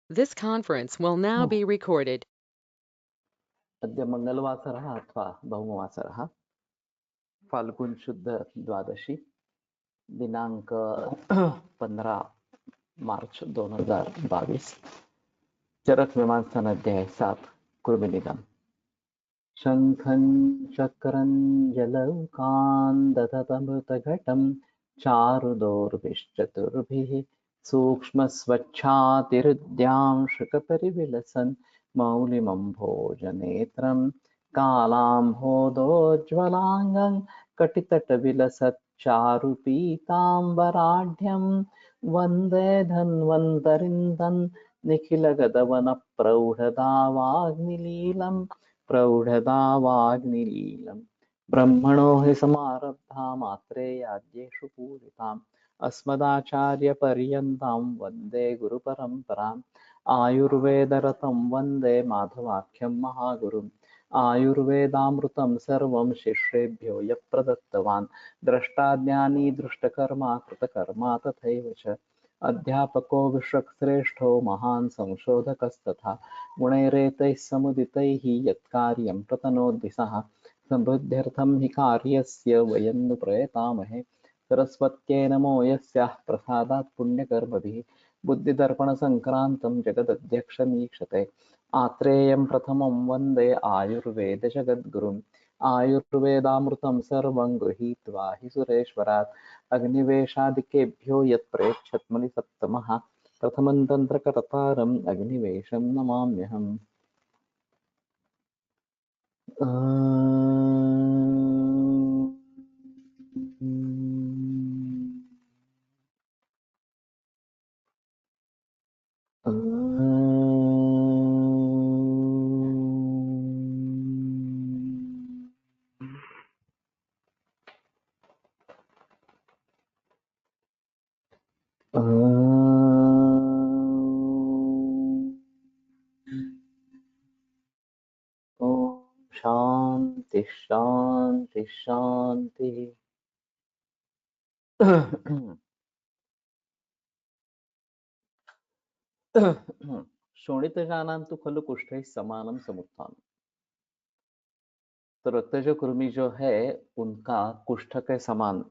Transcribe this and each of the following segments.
This conference will now be recorded. अद्य मंगलवासरः अथवा भौमवासरः फाल्गुन शुद्ध द्वादशी दिनांक 15 मार्च 2022 चरक मीमांसन अध्याय 7 कुर्मिनिदम् शंखं चक्रं जलौकान् दधतमृतघटं चारुदोर्भिश्चतुर्भिः सूक्ष्मस्वच्छातिहृद्यांशकपरिविलसन् मौलिमम्भोजनेत्रं कालाम्भोदोज्ज्वलाङ्गं कटितटविलसच्चारुपीताम्बराढ्यं वन्दे धन्वन्तरिन्दन् निखिलगतवनप्रौढदावाग्निलीलम् प्रौढदावाग्निलीलम् ब्रह्मणो हि समारब्धा मात्रेयाद्येषु पूरिताम् अस्मदाचार्यपर्यन्तां वन्दे गुरुपरम्पराम् आयुर्वेदरतं वन्दे माधवाख्यं महागुरुम् आयुर्वेदामृतं सर्वं शिष्येभ्यो यः प्रदत्तवान् द्रष्टाज्ञानी दृष्टकर्मा कृतकर्मा तथैव च अध्यापको विश्वश्रेष्ठो महान् संशोधकस्तथा गुणैरेतैः समुदितैः यत्कार्यं प्रतनोति सः समृद्ध्यर्थं हि कार्यस्य वयं नु प्रयतामहे सरस्वत्यै नमो यस्याः प्रसादात् पुण्यकर्मभिः बुद्धिदर्पणसङ्क्रान्तं जगदध्यक्षमीक्षते आत्रेयं प्रथमं वन्दे आयुर्वेदजगद्गुरुम् आयुर्वेदामृतं सर्वं गृहीत्वा हि सुरेश्वरात् अग्निवेशादिकेभ्यो यत्प्रेक्षत्मनिसत्तमः प्रथमं तन्त्रकर्तारम् अग्निवेशं नमाम्यहम्। शांति शांति शांति। शोणितजानान्तु खलु कुष्ठैः समानं समुत्थानम्। तो रक्तज कुर्मी जो है उनका कुष्ठ के समान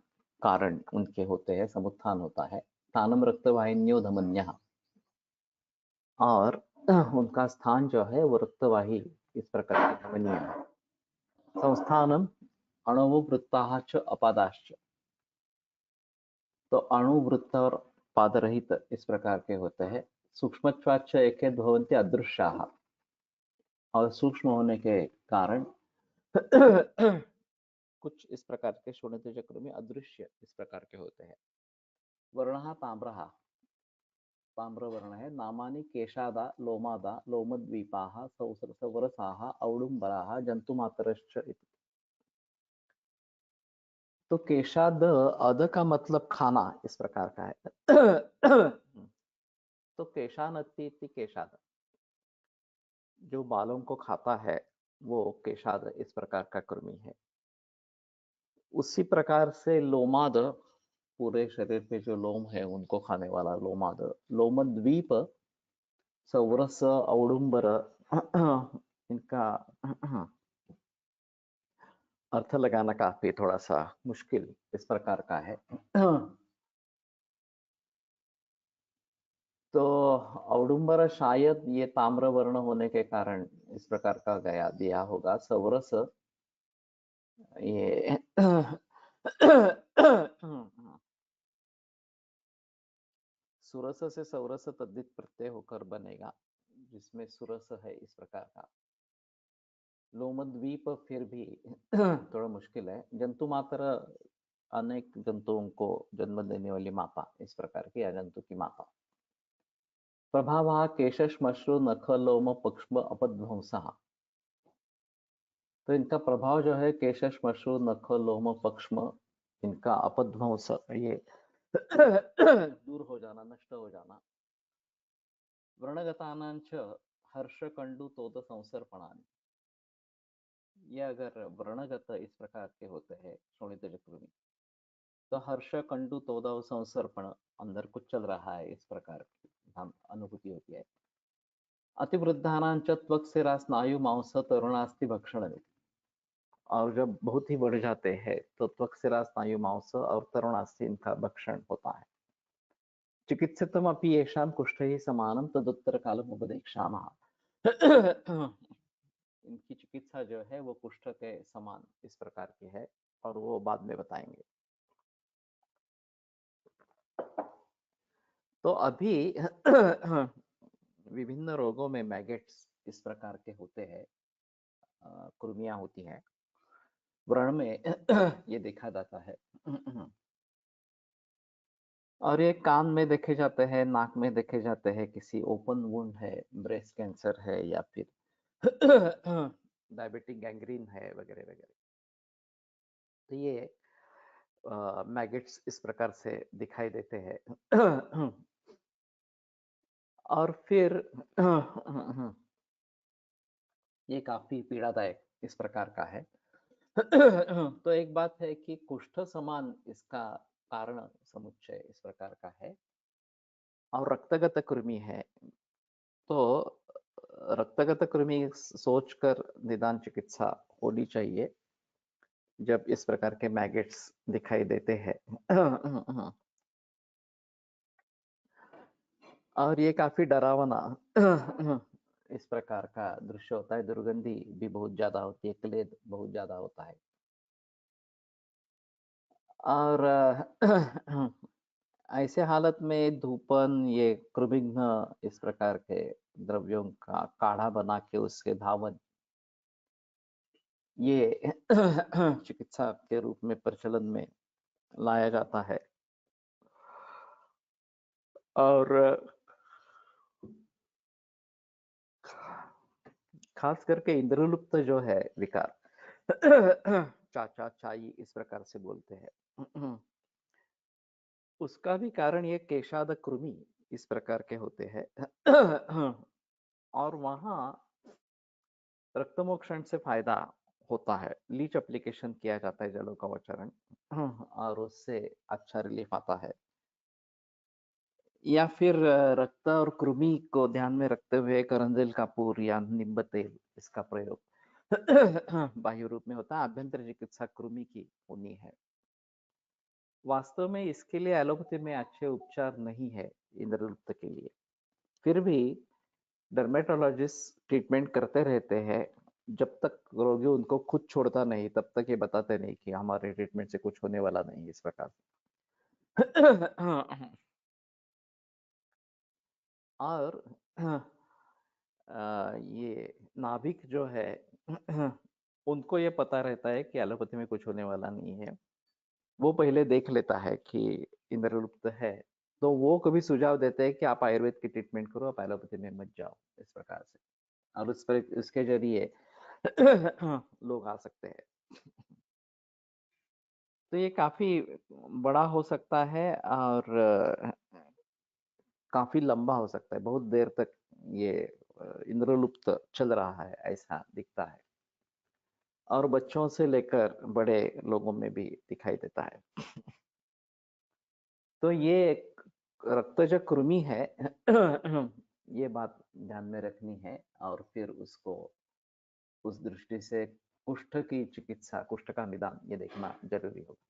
कारण उनके होते हैं, समुत्थान होता है। स्थानम रक्तवाहिन्यो धमन्यः, और उनका स्थान जो है वो रक्तवाही इस प्रकार की धमनियां है। संस्थानम अणुवृत्ताः च अपादाश्च, तो अणुवृत्त और पादरहित इस प्रकार के होते हैं। सूक्ष्मत्वाच्च एके भवन्ति अदृश्याः, और सूक्ष्म होने के कारण कुछ इस प्रकार के शोणित चक्र में अदृश्य इस प्रकार के होते हैं। वर्णः ताम्रः, ताम्र वर्ण है। नामानि केशादा लोमादा लोमद्वीपाः सौसरसवरसाः औडुम्बराः जंतुमातरश्च इति। तो केशाद, अद का मतलब खाना इस प्रकार का है। तो केशानति इति केशाद, जो बालों को खाता है वो केशाद इस प्रकार का कृमि है। उसी प्रकार से लोमाद, पूरे शरीर पे जो लोम है उनको खाने वाला लोमाद। लोमद्वीप, सौरस, औडुंबर, इनका अर्थ लगाना काफी थोड़ा सा मुश्किल इस प्रकार का है। तो औडुंबर शायद ये ताम्र वर्ण होने के कारण इस प्रकार का गया दिया होगा। सौरस ये सुरस से सौरस तद्धित प्रत्यय होकर बनेगा, जिसमें सुरस है इस प्रकार का। लोमद्वीप फिर भी थोड़ा मुश्किल है। जंतु मात्र, अनेक जंतुओं को जन्म देने वाली माता इस प्रकार की, अजंतु की माता। प्रभावः केशश्मश्रु नख लोम पक्ष्म अपध्वंसः, तो इनका प्रभाव जो है केशश्मश्रु नख लोम पक्ष्म, इनका अपध्वंस, ये दूर हो जाना, नष्ट हो जाना। व्रणगतानांच हर्षकंडु तोद संसर्पणानि, ये अगर व्रणगत इस प्रकार के होते हैं शोणित चक्र में, तो हर्ष कंडु तोदाव संसर्पण, अंदर कुछ चल रहा है इस प्रकार की अनुभूति होती है। अतिवृद्धानां च त्वक्शिरा स्नायुमांस तरुणास्ति भक्षण। और जब बहुत ही बढ़ जाते हैं तो त्वक्शिरा स्नायुमांस और तरुणास्ति इनका भक्षण होता है। चिकित्सितमपि येषां कुष्ठैः समानं तदुत्तरकालम् उपदेक्ष्यामः। इनकी चिकित्सा जो है वो कुष्ठ के समान इस प्रकार की है और वो बाद में बताएंगे। तो अभी विभिन्न रोगों में मैगेट्स इस प्रकार के होते हैं, कृमियां होती हैं। व्रण में ये देखा जाता है और ये कान में देखे जाते हैं, नाक में देखे जाते हैं, किसी ओपन वुंड है, ब्रेस्ट कैंसर है या फिर डायबिटिक गैंग्रीन है वगैरह वगैरह। तो ये मैगेट्स इस प्रकार से दिखाई देते हैं। और फिर ये काफी पीड़ादायक इस प्रकार का है। तो एक बात है कि कुष्ठ समान इसका कारण समुच्चय इस प्रकार का है और रक्तगत कृमि है। तो रक्तगत कृमि सोचकर निदान चिकित्सा होनी चाहिए जब इस प्रकार के मैगेट्स दिखाई देते हैं। और ये काफी डरावना इस प्रकार का दृश्य होता है। दुर्गंधी भी बहुत ज्यादा होती है, क्लेद बहुत ज्यादा होता है और ऐसे हालत में धूपन, ये कृमिघ्न इस प्रकार के द्रव्यों का काढ़ा बना के उसके धावन, ये चिकित्सा के रूप में प्रचलन में लाया जाता है। और खास करके इंद्रलुप्त जो है विकार, चाचा चाई इस प्रकार से बोलते हैं, उसका भी कारण ये केशाद कृमि इस प्रकार के होते हैं। और वहां रक्तमोक्षण से फायदा होता है, लीच एप्लीकेशन किया जाता है जलों का वचरण, और उससे अच्छा रिलीफ आता है। या फिर रक्त और कृमि को ध्यान में रखते हुए करंजिल कपूर या नींब तेल इसका प्रयोग बाह्य रूप में होता है। आभ्यंतर चिकित्सा कृमि की होनी है। वास्तव में इसके लिए एलोपैथी में अच्छे उपचार नहीं है इंद्रलुप्त के लिए। फिर भी डर्मेटोलॉजिस्ट ट्रीटमेंट करते रहते हैं जब तक रोगी उनको खुद छोड़ता नहीं, तब तक ये बताते नहीं कि हमारे ट्रीटमेंट से कुछ होने वाला नहीं इस प्रकार से। और ये नाभिक जो है उनको ये पता रहता है कि एलोपैथी में कुछ होने वाला नहीं है। वो पहले देख लेता है कि इंद्रलुप्त है, तो वो कभी सुझाव देते हैं कि आप आयुर्वेद की ट्रीटमेंट करो, आप एलोपैथी में मत जाओ इस प्रकार से। और उस पर उसके जरिए लोग आ सकते हैं। तो ये काफी बड़ा हो सकता है और काफी लंबा हो सकता है, बहुत देर तक ये इंद्रलुप्त चल रहा है ऐसा दिखता है और बच्चों से लेकर बड़े लोगों में भी दिखाई देता है। तो ये एक रक्तज कृमि है। ये बात ध्यान में रखनी है और फिर उसको उस दृष्टि से कुष्ठ की चिकित्सा, कुष्ठ का निदान ये देखना जरूरी होगा।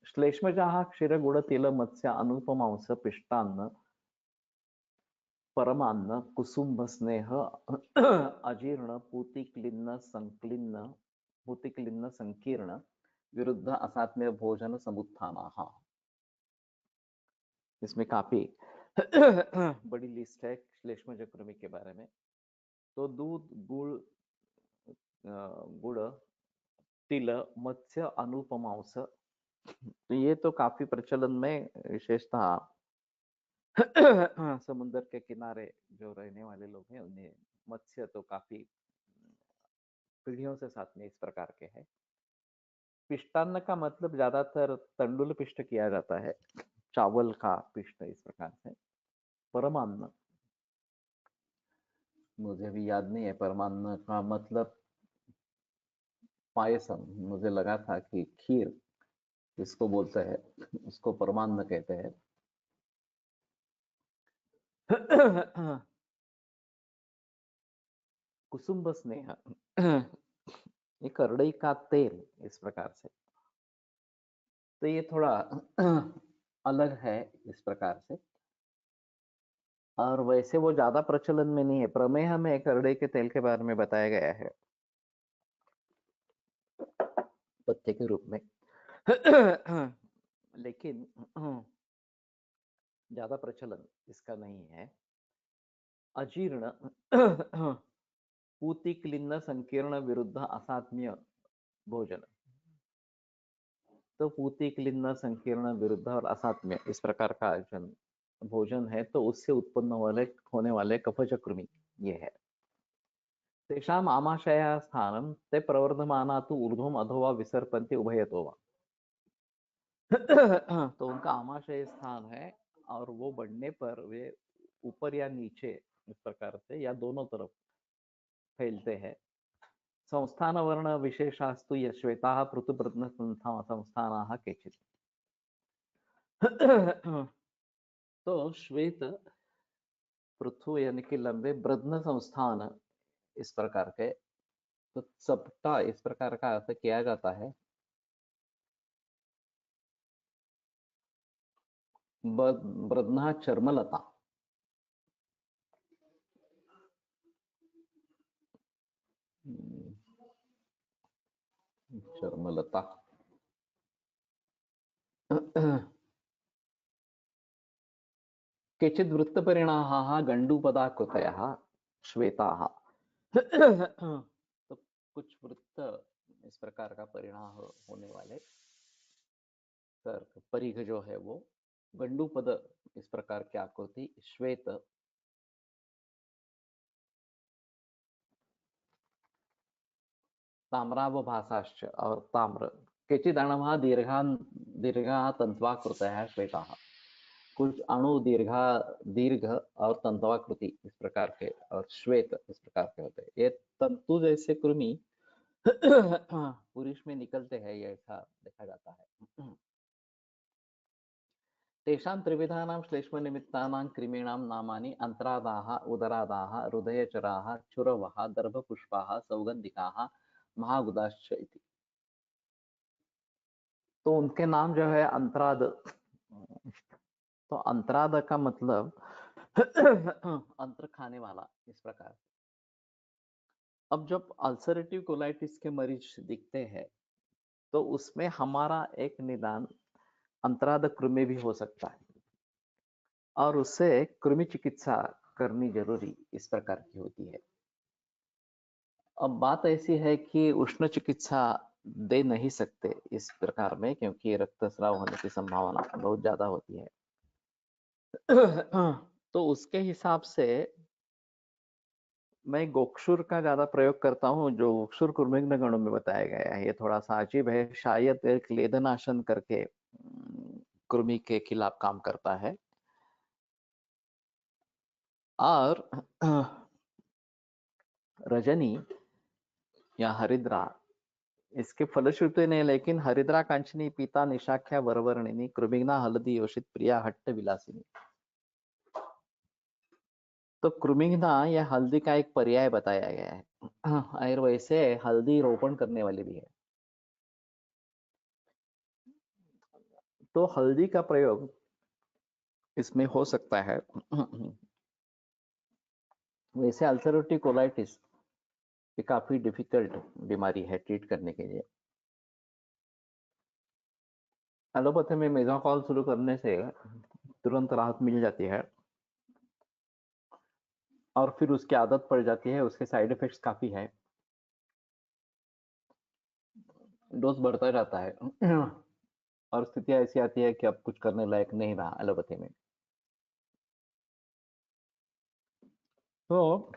श्लेष्मजाः क्षीर गुड़ तिल मत्स्य अनुपमांस पिष्टान्न परमान्न कुसुम्भ स्नेह अजीर्ण पूतिक्लिन्न संकीर्ण विरुद्ध असात्म्य भोजन समुत्थानाः। इसमें काफी बड़ी लिस्ट है श्लेष्मज कृमि के बारे में। तो दूध, गुड़, तिल, मत्स्य, अनुपमांस, तो ये तो काफी प्रचलन में, विशेषतः समुद्र के किनारे जो रहने वाले लोग हैं उन्हें मत्स्य तो काफी पीढ़ियों से साथ में इस प्रकार के है। पिष्टान्न का मतलब ज्यादातर तंडुल पिष्ट किया जाता है, चावल का पिष्ट इस प्रकार से। परमान्न मुझे भी याद नहीं है, परमान्न का मतलब पायसम, मुझे लगा था कि खीर जिसको बोलते हैं उसको परमान्न कहते हैं। कुसुम्ब स्नेह ये करड़ई का तेल इस प्रकार से। तो ये थोड़ा अलग है इस प्रकार से, और वैसे वो ज्यादा प्रचलन में नहीं है। प्रमेह में करड़ई के तेल के बारे में बताया गया है पत्ते के रूप में, लेकिन ज्यादा प्रचलन इसका नहीं है। अजीर्ण पूतिक्लिन्न संकीर्ण विरुद्ध असात्म्य भोजन। तो पूतिक्लिन्न संकीर्ण विरुद्ध और असात्म्य इस प्रकार का भोजन है, तो उससे उत्पन्न होने वाले कफज कृमि ये है। तेषाम आमाशय स्थानम ते प्रवर्धमाना तु ऊर्ध्वम अधोवा विसर्पन्ति उभयतो वा। तो उनका आमाशय स्थान है, और वो बढ़ने पर वे ऊपर या नीचे इस प्रकार से या दोनों तरफ फैलते हैं। संस्थान वर्ण विशेषास्तु यश्वेता पृथुब्रत्न संस्थानाः केचित्। तो श्वेत पृथु यानी कि लंबे ब्रध्न संस्थान इस प्रकार के, तो सबका इस प्रकार का अर्थ किया जाता है। ब्रध्ना चर्मलता, चर्मलता केचित् वृत्तपरिणाहाः गण्डूपदाकृतयः श्वेताः। तो कुछ वृत्त इस प्रकार का परिणाम होने वाले परिघ जो है वो गंडूपद इस प्रकार की आकृति श्वेत ताम्रावभासाश्च और ताम्र केचिदणवः दीर्घा तंत्वाकृतयः श्वेताः। कुछ अणु दीर्घ और तंतुआकृति इस प्रकार के और श्वेत इस प्रकार के होते हैं। ये तंतु जैसे कृमि पुरुष में निकलते हैं, ये ऐसा देखा जाता है। तेषां त्रिविधानां श्लेष्मनिमित्तानां कृमीणां नामानि अंतरादाः, उदरादाः, हृदयचराः, चुरवः, दर्भपुष्पाः, सौगंधिकाः, महागुदाश्च इति। तो उनके नाम जो है अंतराद। तो अंतराद का मतलब अंतर खाने वाला इस प्रकार। अब जब अल्सरेटिव कोलाइटिस के मरीज दिखते हैं, तो उसमें हमारा एक निदान अंतराद कृमि भी हो सकता है, और उससे कृमि चिकित्सा करनी जरूरी इस प्रकार की होती है। अब बात ऐसी है कि उष्ण चिकित्सा दे नहीं सकते इस प्रकार में, क्योंकि रक्तस्राव होने की संभावना बहुत ज्यादा होती है। तो उसके हिसाब से मैं गोक्षुर का ज्यादा प्रयोग करता हूँ, जो गोक्षुर कुर्मिघ्न गणों में बताया गया है। ये थोड़ा सा अजीब है, शायद एक लेदनाशन करके कृमि के खिलाफ काम करता है। और रजनी या हरिद्रा इसके फलश्रुति नहीं, लेकिन हरिद्रा कांचनी पीता निशाख्या वरवर्णिनी कृमिघ्ना हल्दी योषित प्रिया हट्ट विलासिनी। तो कृमिघ्ना या हल्दी का एक पर्याय बताया गया है, और वैसे हल्दी रोपण करने वाली भी है। तो हल्दी का प्रयोग इसमें हो सकता है। वैसे अल्सरेटिव कोलाइटिस ये काफी डिफिकल्ट बीमारी है ट्रीट करने के लिए। एलोपैथी में मेजाकॉल शुरू करने से तुरंत राहत मिल जाती है, और फिर उसकी आदत पड़ जाती है, उसके साइड इफेक्ट्स काफी है, डोज बढ़ता जाता है, और स्थिति ऐसी आती है कि अब कुछ करने लायक नहीं रहा एलोपैथी में। तो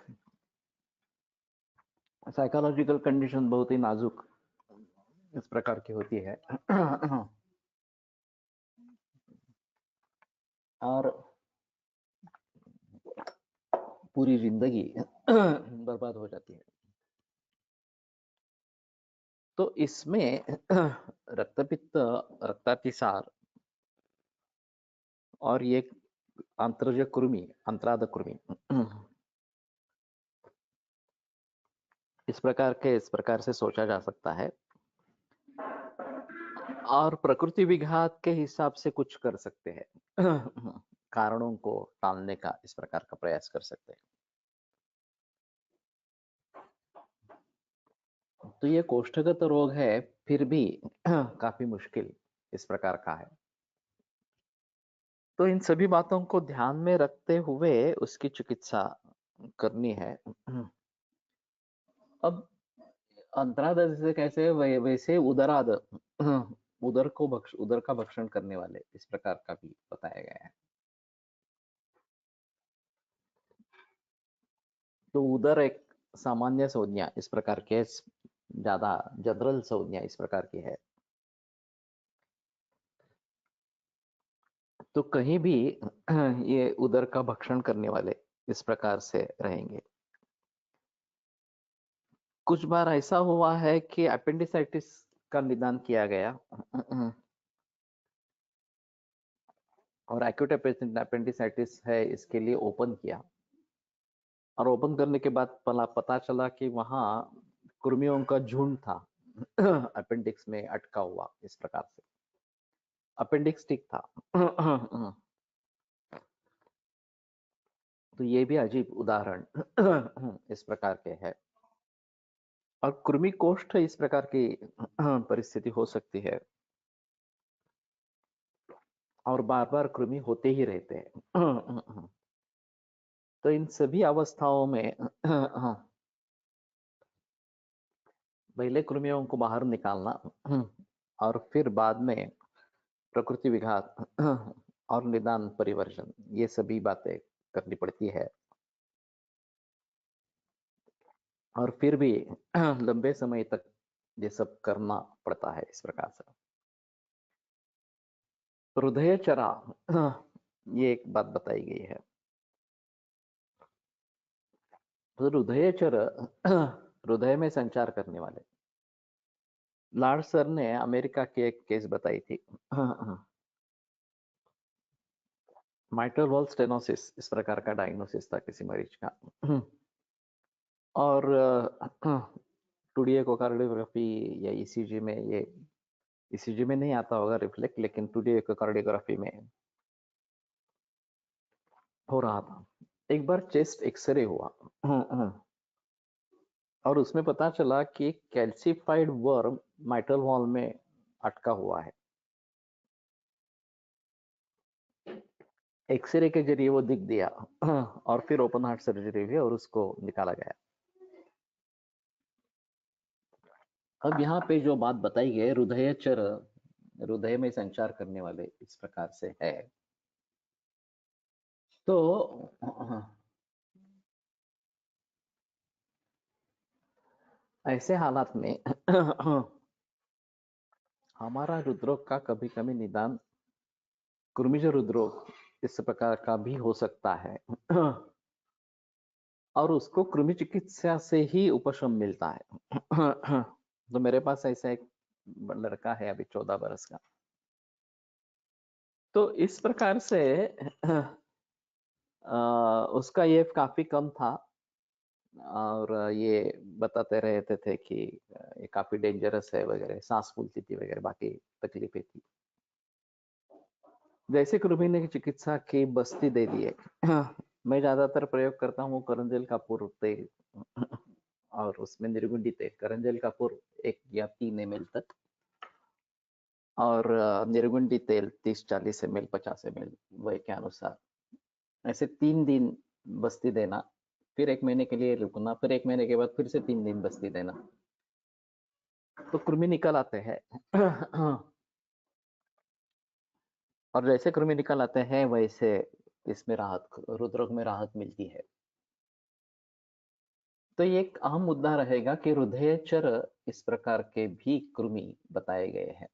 साइकोलॉजिकल कंडीशन बहुत ही नाजुक इस प्रकार की होती है, और पूरी जिंदगी बर्बाद हो जाती है। तो इसमें रक्तपित्त, रक्तातिसार और ये अंतराद कृमि इस प्रकार से सोचा जा सकता है और प्रकृति विघात के हिसाब से कुछ कर सकते हैं। कारणों को टालने का इस प्रकार का प्रयास कर सकते हैं। तो ये कोष्ठगत रोग है, फिर भी काफी मुश्किल इस प्रकार का है। तो इन सभी बातों को ध्यान में रखते हुए उसकी चिकित्सा करनी है। अब अंतराद से कैसे वैसे उदराद, उदर का भक्षण करने वाले इस प्रकार का भी बताया गया है। तो उदर एक सामान्य संज्ञा इस प्रकार के, ज्यादा जनरल संज्ञा इस प्रकार की है। तो कहीं भी ये उदर का भक्षण करने वाले इस प्रकार से रहेंगे। कुछ बार ऐसा हुआ है कि अपेंडिसाइटिस का निदान किया गया और एक्यूट अपेंडिसाइटिस है, इसके लिए ओपन किया और ओपन करने के बाद पता चला कि वहां कृमियों का झुंड था अपेंडिक्स में अटका हुआ इस प्रकार से। अपेंडिक्स ठीक था। तो ये भी अजीब उदाहरण इस प्रकार के है। और कृमि कोष्ठ इस प्रकार की परिस्थिति हो सकती है और बार बार कृमि होते ही रहते हैं। तो इन सभी अवस्थाओं में पहले कृमियों को बाहर निकालना और फिर बाद में प्रकृति विघात और निदान परिवर्जन, ये सभी बातें करनी पड़ती है। और फिर भी लंबे समय तक ये सब करना पड़ता है इस प्रकार से। हृदय चरा, ये एक बात बताई गई है। तो हृदय चर हृदय में संचार करने वाले, लार्ड सर ने अमेरिका की एक केस बताई थी। माइट्रल वॉल्व स्टेनोसिस इस प्रकार का डायग्नोसिस था किसी मरीज का। और टूडी इकोकार्डियोग्राफी या ईसीजी में, ये ईसीजी में नहीं आता होगा रिफ्लेक्ट, लेकिन टूडी इकोकार्डियोग्राफी में हो रहा था। एक बार चेस्ट एक्सरे हुआ और उसमें पता चला कि कैल्सिफाइड वर्म माइट्रल वॉल में अटका हुआ है। एक्सरे के जरिए वो दिख दिया और फिर ओपन हार्ट सर्जरी हुई और उसको निकाला गया। अब यहाँ पे जो बात बताई गई, हृदय चर, हृदय में संचार करने वाले इस प्रकार से है। तो ऐसे हालात में हमारा हृदरोग का कभी कभी निदान कृमिज हृदरोग इस प्रकार का भी हो सकता है और उसको कृमि चिकित्सा से ही उपशम मिलता है। तो मेरे पास ऐसा एक लड़का है अभी 14 बरस का। तो इस प्रकार से उसका ये काफी कम था और ये बताते रहते थे कि ये काफी डेंजरस है वगैरह, सांस फूलती थी वगैरह, बाकी तकलीफें थी। जैसे कृमि ने चिकित्सा की, बस्ती दे दी है। मैं ज्यादातर प्रयोग करता हूँ करंजल कपूर तेल और उसमें निर्गुंडी तेल। करंजल कपूर 1 या 3 ml तक और निर्गुंडी तेल 30-40 ml, 50 ml वय के अनुसार, ऐसे 3 दिन बस्ती देना, फिर 1 महीने के लिए रुकना, फिर 1 महीने के बाद फिर से 3 दिन बस्ती देना, तो कृमि निकल आते हैं। और जैसे कृमि निकल आते हैं वैसे इसमें राहत, हृदरोग में राहत मिलती है। तो ये एक अहम मुद्दा रहेगा कि हृदयचर इस प्रकार के भी कृमि बताए गए हैं।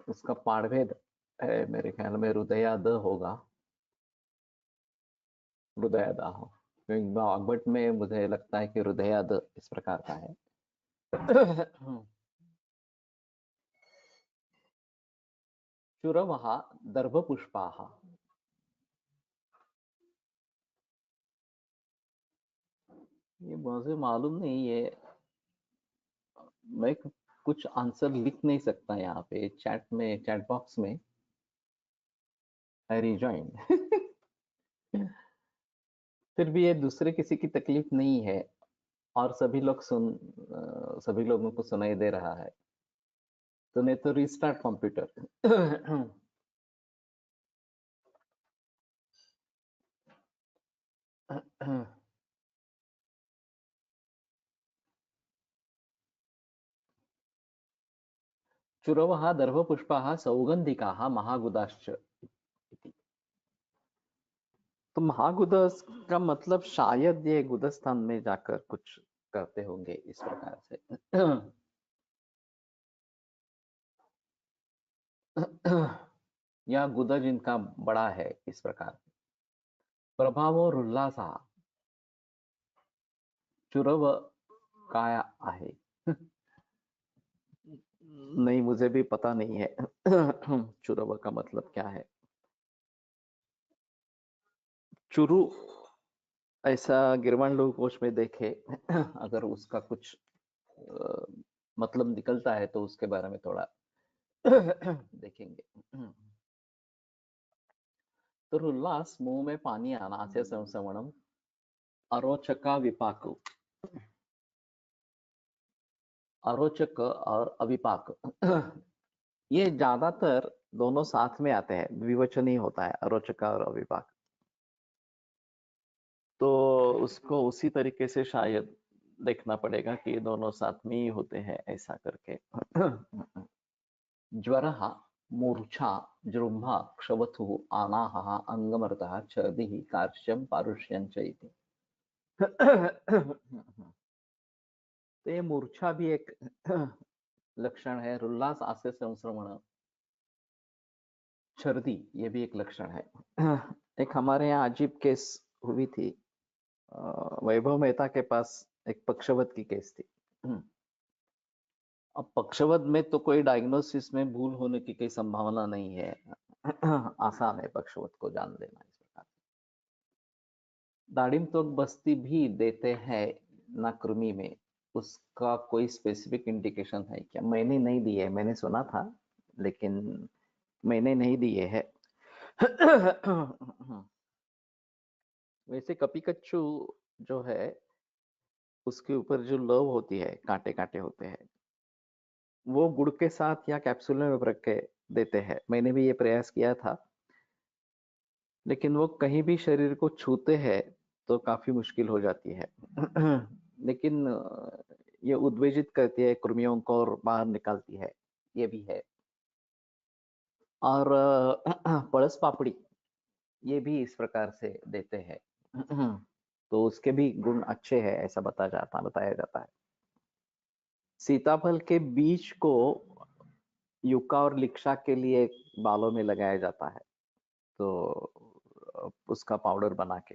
उसका पाठभेद है मेरे ख्याल में हृदयाद होगा, हृदयादाह। भागवत में मुझे लगता है कि हृदयाद इस प्रकार का है। चुरवः दर्भपुष्पाः, ये मुझे मालूम नहीं, ये मैं कुछ आंसर लिख नहीं सकता यहाँ पे चैट में, चैट बॉक्स में। आई रिजॉइन। फिर भी ये दूसरे किसी की तकलीफ नहीं है, और सभी लोगों को सुनाई दे रहा है। तो नहीं तो रिस्टार्ट कंप्यूटर। चुरवः दर्भपुष्पाः सौगन्धिकाः महागुदाश्च इति। तो महागुदस का मतलब शायद ये गुदस्थान में जाकर कुछ करते होंगे इस प्रकार से। या गुदा जिनका बड़ा है इस प्रकार। प्रभाव और उल्लासा चुरव काय आहे। नहीं, मुझे भी पता नहीं है। चुरव का मतलब क्या है। चुरु ऐसा गिरवान लोग कोश में देखे। अगर उसका कुछ अ, मतलब निकलता है तो उसके बारे में थोड़ा देखेंगे। तो उल्लास, मुंह में पानी आना, से संसवणम, अरोचका विपाक। अरोचक और अविपाक, ये ज्यादातर दोनों साथ में आते हैं, द्विवचन ही होता है अरोचका और अविपाक। तो उसको उसी तरीके से शायद देखना पड़ेगा कि ये दोनों साथ में ही होते हैं ऐसा करके। ज्वरः, मूर्छा, जृम्भा, क्षवथुः, आनाहः, अंगमर्दः, छर्दिः, कार्श्यं, पारुष्यं च इति। तो ये मूर्छा भी एक लक्षण है, उल्लास, आस्य संश्रमण, छर्दी ये भी एक लक्षण है। एक हमारे यहाँ अजीब केस हुई थी। वैभव मेहता के पास एक पक्षवत की केस थी। अब पक्षवत में तो कोई डायग्नोसिस में भूल होने की कोई संभावना नहीं है। आसान है पक्षवत को जान लेना इस प्रकार। दाढ़िम तो बस्ती भी देते हैं ना कृमि में, उसका कोई स्पेसिफिक इंडिकेशन है क्या? मैंने नहीं दी है, मैंने सुना था लेकिन मैंने नहीं दिए है। वैसे कपी कच्चू जो है उसके ऊपर जो लव होती है, कांटे कांटे होते हैं, वो गुड़ के साथ या कैप्सूल में रख के देते हैं। मैंने भी ये प्रयास किया था, लेकिन वो कहीं भी शरीर को छूते हैं तो काफी मुश्किल हो जाती है। लेकिन ये उद्वेजित करती है कृमियों को और बाहर निकालती है, ये भी है। और पड़स पापड़ी ये भी इस प्रकार से देते हैं। तो उसके भी गुण अच्छे हैं ऐसा बताया जाता है। सीताफल के बीज को युक्का और लिक्षा के लिए बालों में लगाया जाता है, तो उसका पाउडर बना के।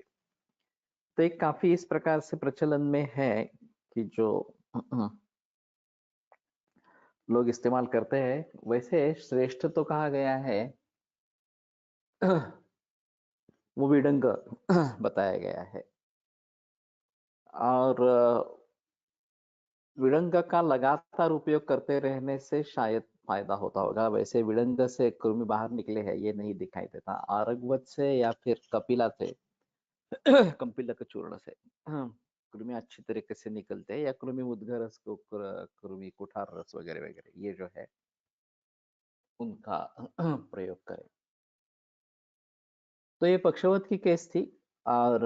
तो एक काफी इस प्रकार से प्रचलन में है कि जो लोग इस्तेमाल करते हैं। वैसे श्रेष्ठ तो कहा गया है, वो विडंग बताया गया है। और विडंग का लगातार उपयोग करते रहने से शायद फायदा होता होगा। वैसे विडंग से कृमि बाहर निकले हैं ये नहीं दिखाई देता। आरगवत से या फिर कपिला से, कंपिलक चूर्ण से कृमि अच्छी तरीके से निकलते हैं, या कृमि उद्गर रस को, कृमि कुठार रस वगैरह वगैरह ये जो है उनका प्रयोग करें। तो ये पक्षवत की केस थी, और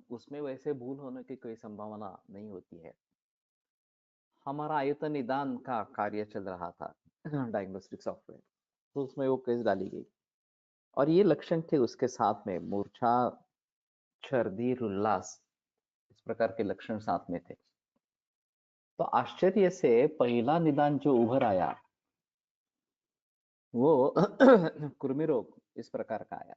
उसमें वैसे भूल होने की कोई संभावना नहीं होती है। हमारा आयतन निदान का कार्य चल रहा था, डायग्नोस्टिक सॉफ्टवेयर, तो उसमें वो केस डाली गई और ये लक्षण थे उसके साथ में, मूर्छा, छर्दी, उल्लास, इस प्रकार के लक्षण साथ में थे। तो आश्चर्य से पहला निदान जो उभर आया वो कृमि रोग इस प्रकार का आया।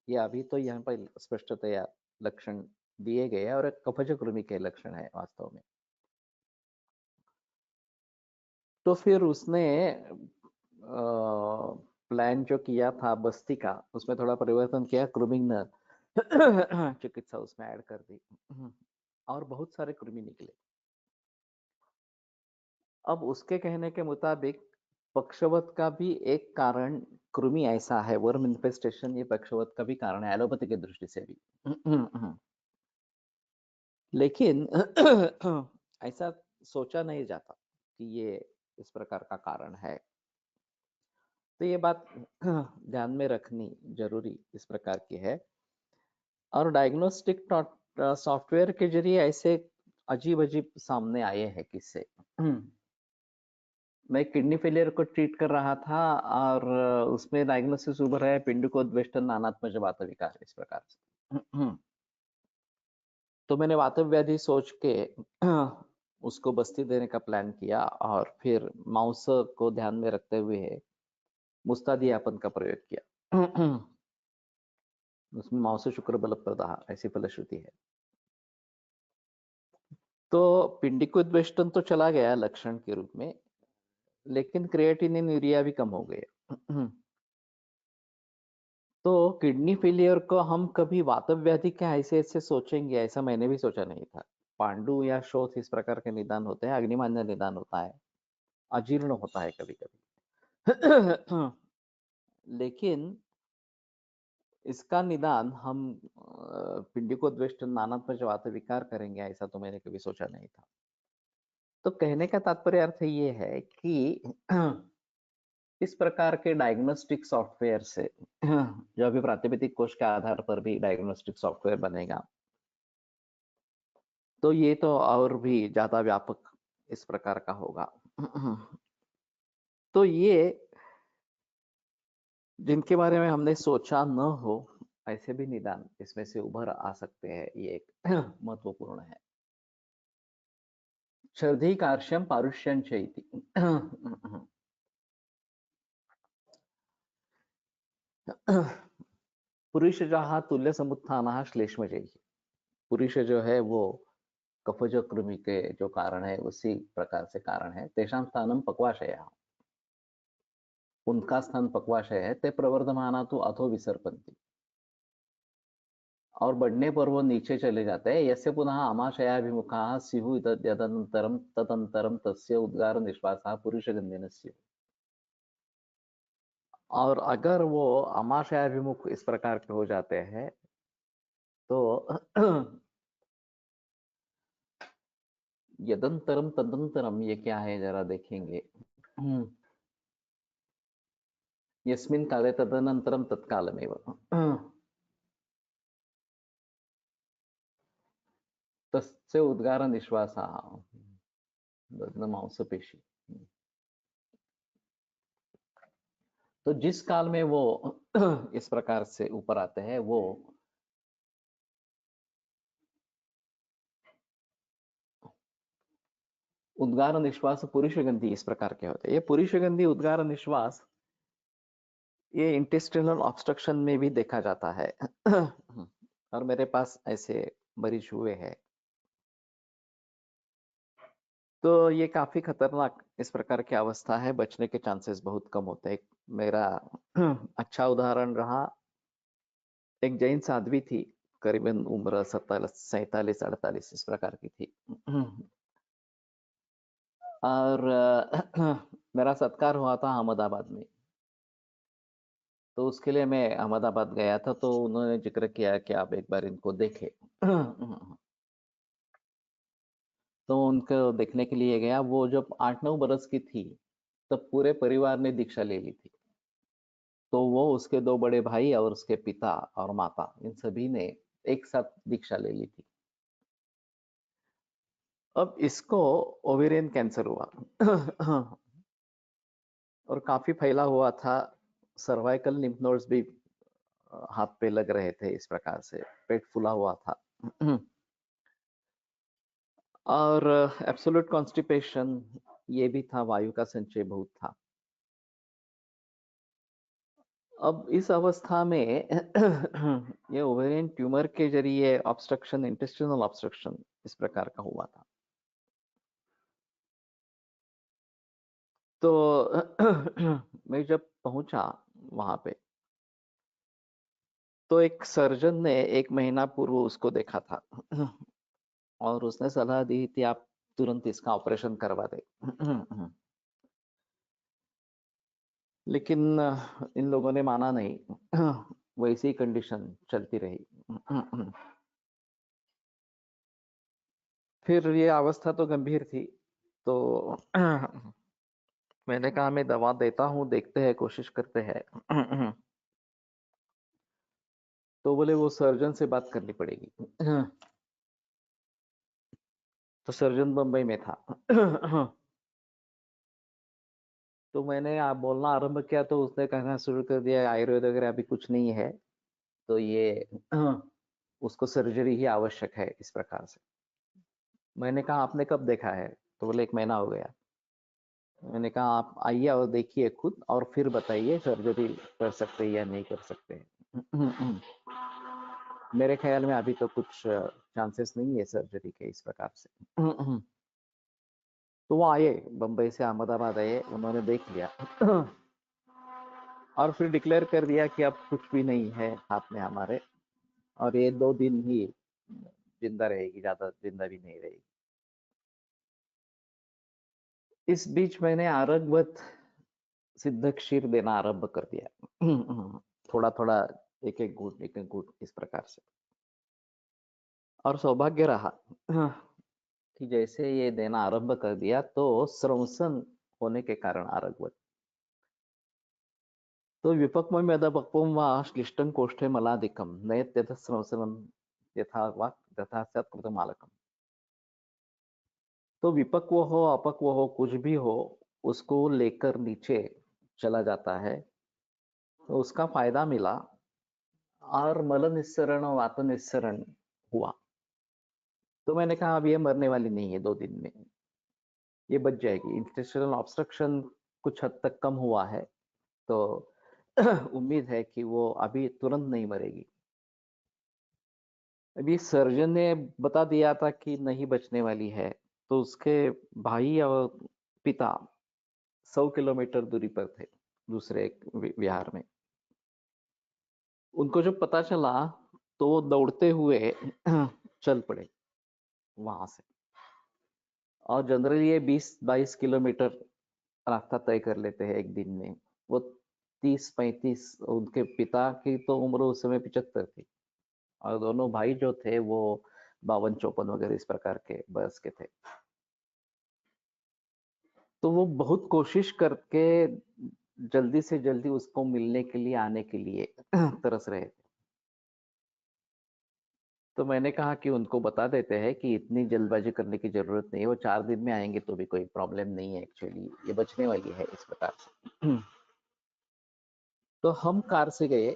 ये अभी तो यहाँ पर स्पष्टतया लक्षण दिए गए हैं, और कफज कृमि के लक्षण है वास्तव में। तो फिर उसने प्लान जो किया था बस्ती का, उसमें थोड़ा परिवर्तन किया, क्रूमिंग चिकित्सा उसमें ऐड कर दी और बहुत सारे कृमि निकले। अब उसके कहने के मुताबिक पक्षवत का भी एक कारण कृमि ऐसा है, वर्म इन्फेस्टेशन, ये पक्षवत का भी कारण है एलोपैथी की दृष्टि से भी। लेकिन ऐसा सोचा नहीं जाता कि ये इस प्रकार का कारण है। तो ये बात ध्यान में रखनी जरूरी इस प्रकार की है। और डायग्नोस्टिक सॉफ्टवेयर के जरिए ऐसे अजीब अजीब सामने आए हैं किस्से। मैं किडनी फेलियर को ट्रीट कर रहा था और उसमें डायग्नोसिस उभर है पिंडकोद्वेष्टन नानात्मज वात विकार इस प्रकार से। तो मैंने वातव व्याधि सोच के उसको बस्ती देने का प्लान किया और फिर माउस को ध्यान में रखते हुए मुस्तादियापन का प्रयोग किया। उसमें माउस शुक्र बल प्रदाह ऐसी फलश्रुति है। तो पिंडिकोद्वेष्टन तो चला गया लक्षण के रूप में, लेकिन क्रिएटिनिन यूरिया भी कम हो गए। तो किडनी फेलियर को हम कभी वातव व्याधि के ऐसे ऐसे सोचेंगे, ऐसा मैंने भी सोचा नहीं था। पांडु या शोथ इस प्रकार के निदान होते हैं, अग्निमान्य निदान होता है, अजीर्ण होता है कभी कभी। लेकिन इसका निदान हम पिंडिकोद्वेष्टन नानात्मज वात विकार करेंगे ऐसा तो मैंने कभी सोचा नहीं था। तो कहने का तात्पर्य अर्थ ये है कि इस प्रकार के डायग्नोस्टिक सॉफ्टवेयर से जो अभी प्रातिपदिक कोश के आधार पर भी डायग्नोस्टिक सॉफ्टवेयर बनेगा, तो ये तो और भी ज्यादा व्यापक इस प्रकार का होगा। तो ये जिनके बारे में हमने सोचा न हो ऐसे भी निदान इसमें से उभर आ सकते हैं, ये एक महत्वपूर्ण है। श्रद्धि कार्श्यम पारुष्यं च इति। पुरुष जहाँ तुल्य समुत्थान श्लेष्मजयी, पुरुष जो है वो कफज कृमि के जो कारण है उसी प्रकार से कारण है। तेषां स्थानं पक्वाशय, उनका स्थान पक्वाशय है। ते प्रवर्धमाना तो अथो विसर्पन्ति, और बढ़ने पर वो नीचे चले जाते हैं। यस्य पुनः आमाशयाभिमुखा स्युः यदनन्तरं तदंतरम तस्य उद्गार निश्वासः पुरुषगन्धेन स्युः। और अगर वो आमाशयाभिमुख इस प्रकार के हो जाते हैं तो यदंतरम तदंतरम ये क्या है जरा देखेंगे। यस्मिन् काले तदनंतरम तत्कालमेव, तस्य उद्गार निश्वासः मांसपेशी। तो जिस काल में वो इस प्रकार से ऊपर आते हैं वो उद्गार निश्वास पुरुषगंधी इस प्रकार के होते हैं। ये पुरुषगंधी उद्गार निश्वास ये इंटेस्टिनल ऑब्स्ट्रक्शन में भी देखा जाता है। और मेरे पास ऐसे मरीज हुए हैं। तो ये काफी खतरनाक इस प्रकार की अवस्था है, बचने के चांसेस बहुत कम होते हैं। मेरा अच्छा उदाहरण रहा, एक जैन साध्वी थी, करीबन उम्र 47-48 इस प्रकार की थी। और मेरा सत्कार हुआ था अहमदाबाद में। तो उसके लिए मैं अहमदाबाद गया था, तो उन्होंने जिक्र किया कि आप एक बार इनको देखें। तो उनको देखने के लिए गया। वो जब 8-9 बरस की थी तब पूरे परिवार ने दीक्षा ले ली थी। तो वो उसके 2 बड़े भाई और उसके पिता और माता इन सभी ने एक साथ दीक्षा ले ली थी। अब इसको ओवेरियन कैंसर हुआ और काफी फैला हुआ था। सर्वाइकल लिम्फ नोड्स भी हाथ पे लग रहे थे इस प्रकार से, पेट फूला हुआ था। और एब्सोल्यूट कॉन्स्टिपेशन ये भी था, वायु का संचय बहुत था। अब इस अवस्था में ये ओवेरियन ट्यूमर के जरिए ऑब्स्ट्रक्शन, इंटेस्टिनल ऑब्स्ट्रक्शन इस प्रकार का हुआ था। तो मैं जब पहुंचा वहां पे तो एक सर्जन ने 1 महीना पूर्व उसको देखा था और उसने सलाह दी थी आप तुरंत इसका ऑपरेशन करवा दें। लेकिन इन लोगों ने माना नहीं। वैसी कंडीशन चलती रही। फिर ये अवस्था तो गंभीर थी, तो मैंने कहा मैं दवा देता हूँ, देखते हैं, कोशिश करते हैं। तो बोले वो सर्जन से बात करनी पड़ेगी। तो सर्जन बम्बई में था। तो मैंने आप बोलना आरंभ किया तो उसने कहना शुरू कर दिया आयुर्वेद वगैरह अभी कुछ नहीं है, तो ये उसको सर्जरी ही आवश्यक है, इस प्रकार से। मैंने कहा आपने कब देखा है? तो बोले 1 महीना हो गया। मैंने कहा आप आइए और देखिए खुद और फिर बताइए सर्जरी कर सकते हैं या नहीं कर सकते। मेरे ख्याल में अभी तो कुछ चांसेस नहीं है सर्जरी के, इस प्रकार से। तो वो आए, बम्बई से अहमदाबाद आए, उन्होंने देख लिया और फिर डिक्लेयर कर दिया कि अब कुछ भी नहीं है हाथ में हमारे, और ये 2 दिन ही जिंदा रहेगी, ज्यादा जिंदा भी नहीं रहेगी। इस बीच मैंने आरगवत सिद्ध क्षीर देना आरंभ कर दिया। थोड़ा थोड़ा, एक एक घूट एक एक घूट, इस प्रकार से। और सौभाग्य रहा कि जैसे ये देना आरंभ कर दिया तो स्रंसन होने के कारण आरगवत तो विपक्वम यदपक्वम वा श्लिष्टं कोष्ठे मलादिकम नयत यथ स्रंसनम यथा वाक् तथा सत् कृतमालकम। तो विपक्व हो अपक्व हो कुछ भी हो, उसको लेकर नीचे चला जाता है, तो उसका फायदा मिला और मल निस्सरण और वात निस्सरण हुआ। तो मैंने कहा अब ये मरने वाली नहीं है, 2 दिन में ये बच जाएगी। इंटेस्टाइनल ऑब्स्ट्रक्शन कुछ हद तक कम हुआ है, तो उम्मीद है कि वो अभी तुरंत नहीं मरेगी। अभी सर्जन ने बता दिया था कि नहीं बचने वाली है, तो उसके भाई और पिता 100 किलोमीटर दूरी पर थे, दूसरे एक विहार में। उनको जब पता चला तो वो दौड़ते हुए चल पड़े वहां से। और जनरली ये 20-22 किलोमीटर रास्ता तय कर लेते हैं एक दिन में। वो 30-35, उनके पिता की तो उम्र उस समय 75 थी, और दोनों भाई जो थे वो 52-54 वगैरह इस प्रकार के बयस के थे। तो वो बहुत कोशिश करके जल्दी से जल्दी उसको मिलने के लिए, आने के लिए तरस रहे थे। तो मैंने कहा कि उनको बता देते हैं कि इतनी जल्दबाजी करने की जरूरत नहीं है, वो 4 दिन में आएंगे तो भी कोई प्रॉब्लम नहीं है, एक्चुअली ये बचने वाली है, इस प्रकार से। तो हम कार से गए।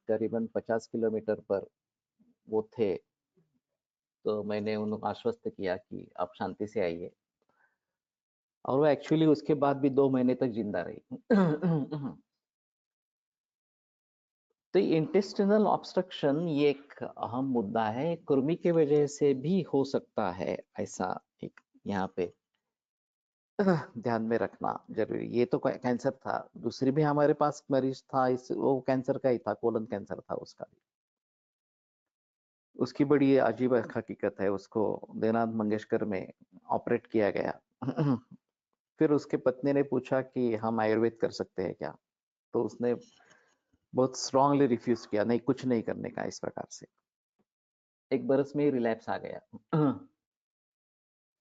करीबन 50 किलोमीटर पर वो थे, तो मैंने उनको आश्वस्त किया कि आप शांति से आइए, और वो एक्चुअली उसके बाद भी 2 महीने तक जिंदा रही। तो इंटेस्टिनल ऑब्स्ट्रक्शन ये एक अहम मुद्दा है, कृमि की वजह से भी हो सकता है, ऐसा एक यहाँ पे ध्यान में रखना जरूरी। ये तो कैंसर था, दूसरी भी हमारे पास मरीज था, इस वो कैंसर का ही था, कोलन कैंसर था उसका भी। उसकी बड़ी अजीब हकीकत है, उसको देवनाथ मंगेशकर में ऑपरेट किया गया। फिर उसके पत्नी ने पूछा कि हम आयुर्वेद कर सकते हैं क्या, तो उसने बहुत स्ट्रांगली रिफ्यूज किया, नहीं कुछ नहीं करने का, इस प्रकार से। 1 बरस में ही रिलैप्स आ गया।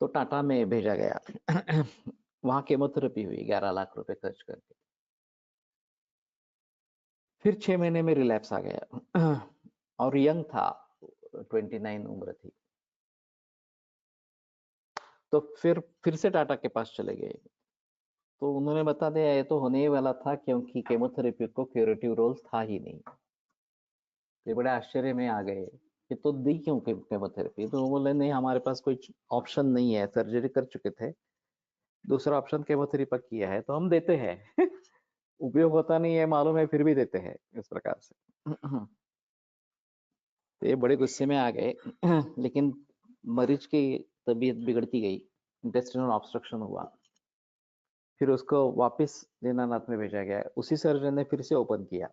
तो टाटा में भेजा गया। वहां केमोथेरेपी हुई 11 लाख रुपए खर्च करके। फिर 6 महीने में रिलैप्स आ गया। और यंग था, 29 उम्र थी। तो फिर से टाटा के पास चले गए, तो उन्होंने बता दिया ये तो होने ही वाला था, क्योंकि केमोथेरेपी को क्यूरेटिव रोल था ही नहीं। ये बड़े आश्चर्य में आ गए कि तो दी क्यों केमोथेरेपी? तो वो बोले नहीं हमारे पास कोई ऑप्शन नहीं है, सर्जरी कर चुके थे, दूसरा ऑप्शन केमोथेरेपी किया है, तो हम देते हैं। उपयोग होता नहीं है मालूम है, फिर भी देते हैं, इस प्रकार से। तो ये बड़े गुस्से में आ गए। लेकिन मरीज की तबीयत बिगड़ती गई, इंटेस्टिनल ऑब्स्ट्रक्शन हुआ। फिर उसको वापस दीनानाथ में भेजा गया। उसी सर्जन ने फिर से ओपन किया,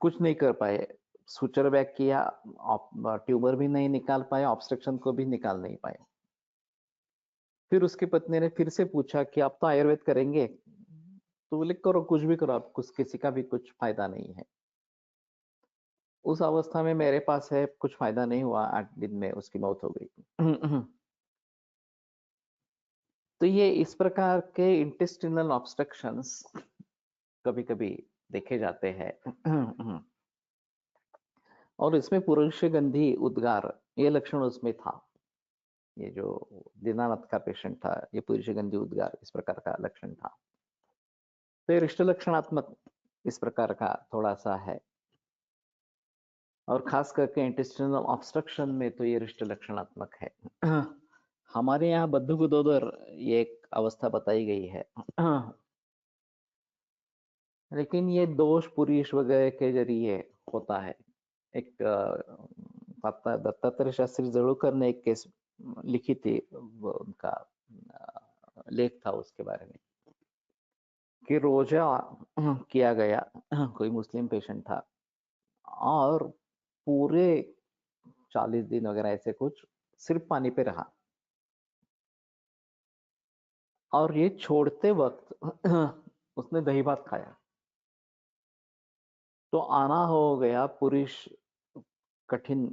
कुछ नहीं कर पाए। सुचर बैक किया, ट्यूमर भी नहीं निकाल पाए, ऑब्स्ट्रक्शन को भी निकाल नहीं पाए। फिर उसकी पत्नी ने फिर से पूछा कि आप तो आयुर्वेद करेंगे, तो बोले करो, कुछ भी करो, आप कुछ, किसी का भी कुछ फायदा नहीं है। उस अवस्था में मेरे पास है, कुछ फायदा नहीं हुआ, 8 दिन में उसकी मौत हो गई। तो ये इस प्रकार के इंटेस्टिनल ऑब्स्ट्रक्शंस कभी कभी देखे जाते हैं। और इसमें पुरुषगंधी उद्गार ये लक्षण उसमें था। ये जो दीनानाथ का पेशेंट था, ये पुरुषगंधी उद्गार इस प्रकार का लक्षण था। तो ये रिष्ट लक्षणात्मक इस प्रकार का थोड़ा सा है, और खास करके इंटेस्टिनल ऑब्स्ट्रक्शन में तो ये रिष्ट लक्षणात्मक है। हमारे यहाँ बद्धकोदर ये एक अवस्था बताई गई है। लेकिन ये दोष पुरुष वगैरह के जरिए होता है। एक दत्तात्रेय शास्त्री जळूकर ने एक केस लिखी थी, वो उनका लेख था उसके बारे में, कि रोजा किया गया, कोई मुस्लिम पेशेंट था, और पूरे 40 दिन वगैरह ऐसे कुछ सिर्फ पानी पे रहा, और ये छोड़ते वक्त उसने दही भात खाया, तो आना हो गया, पुरुष कठिन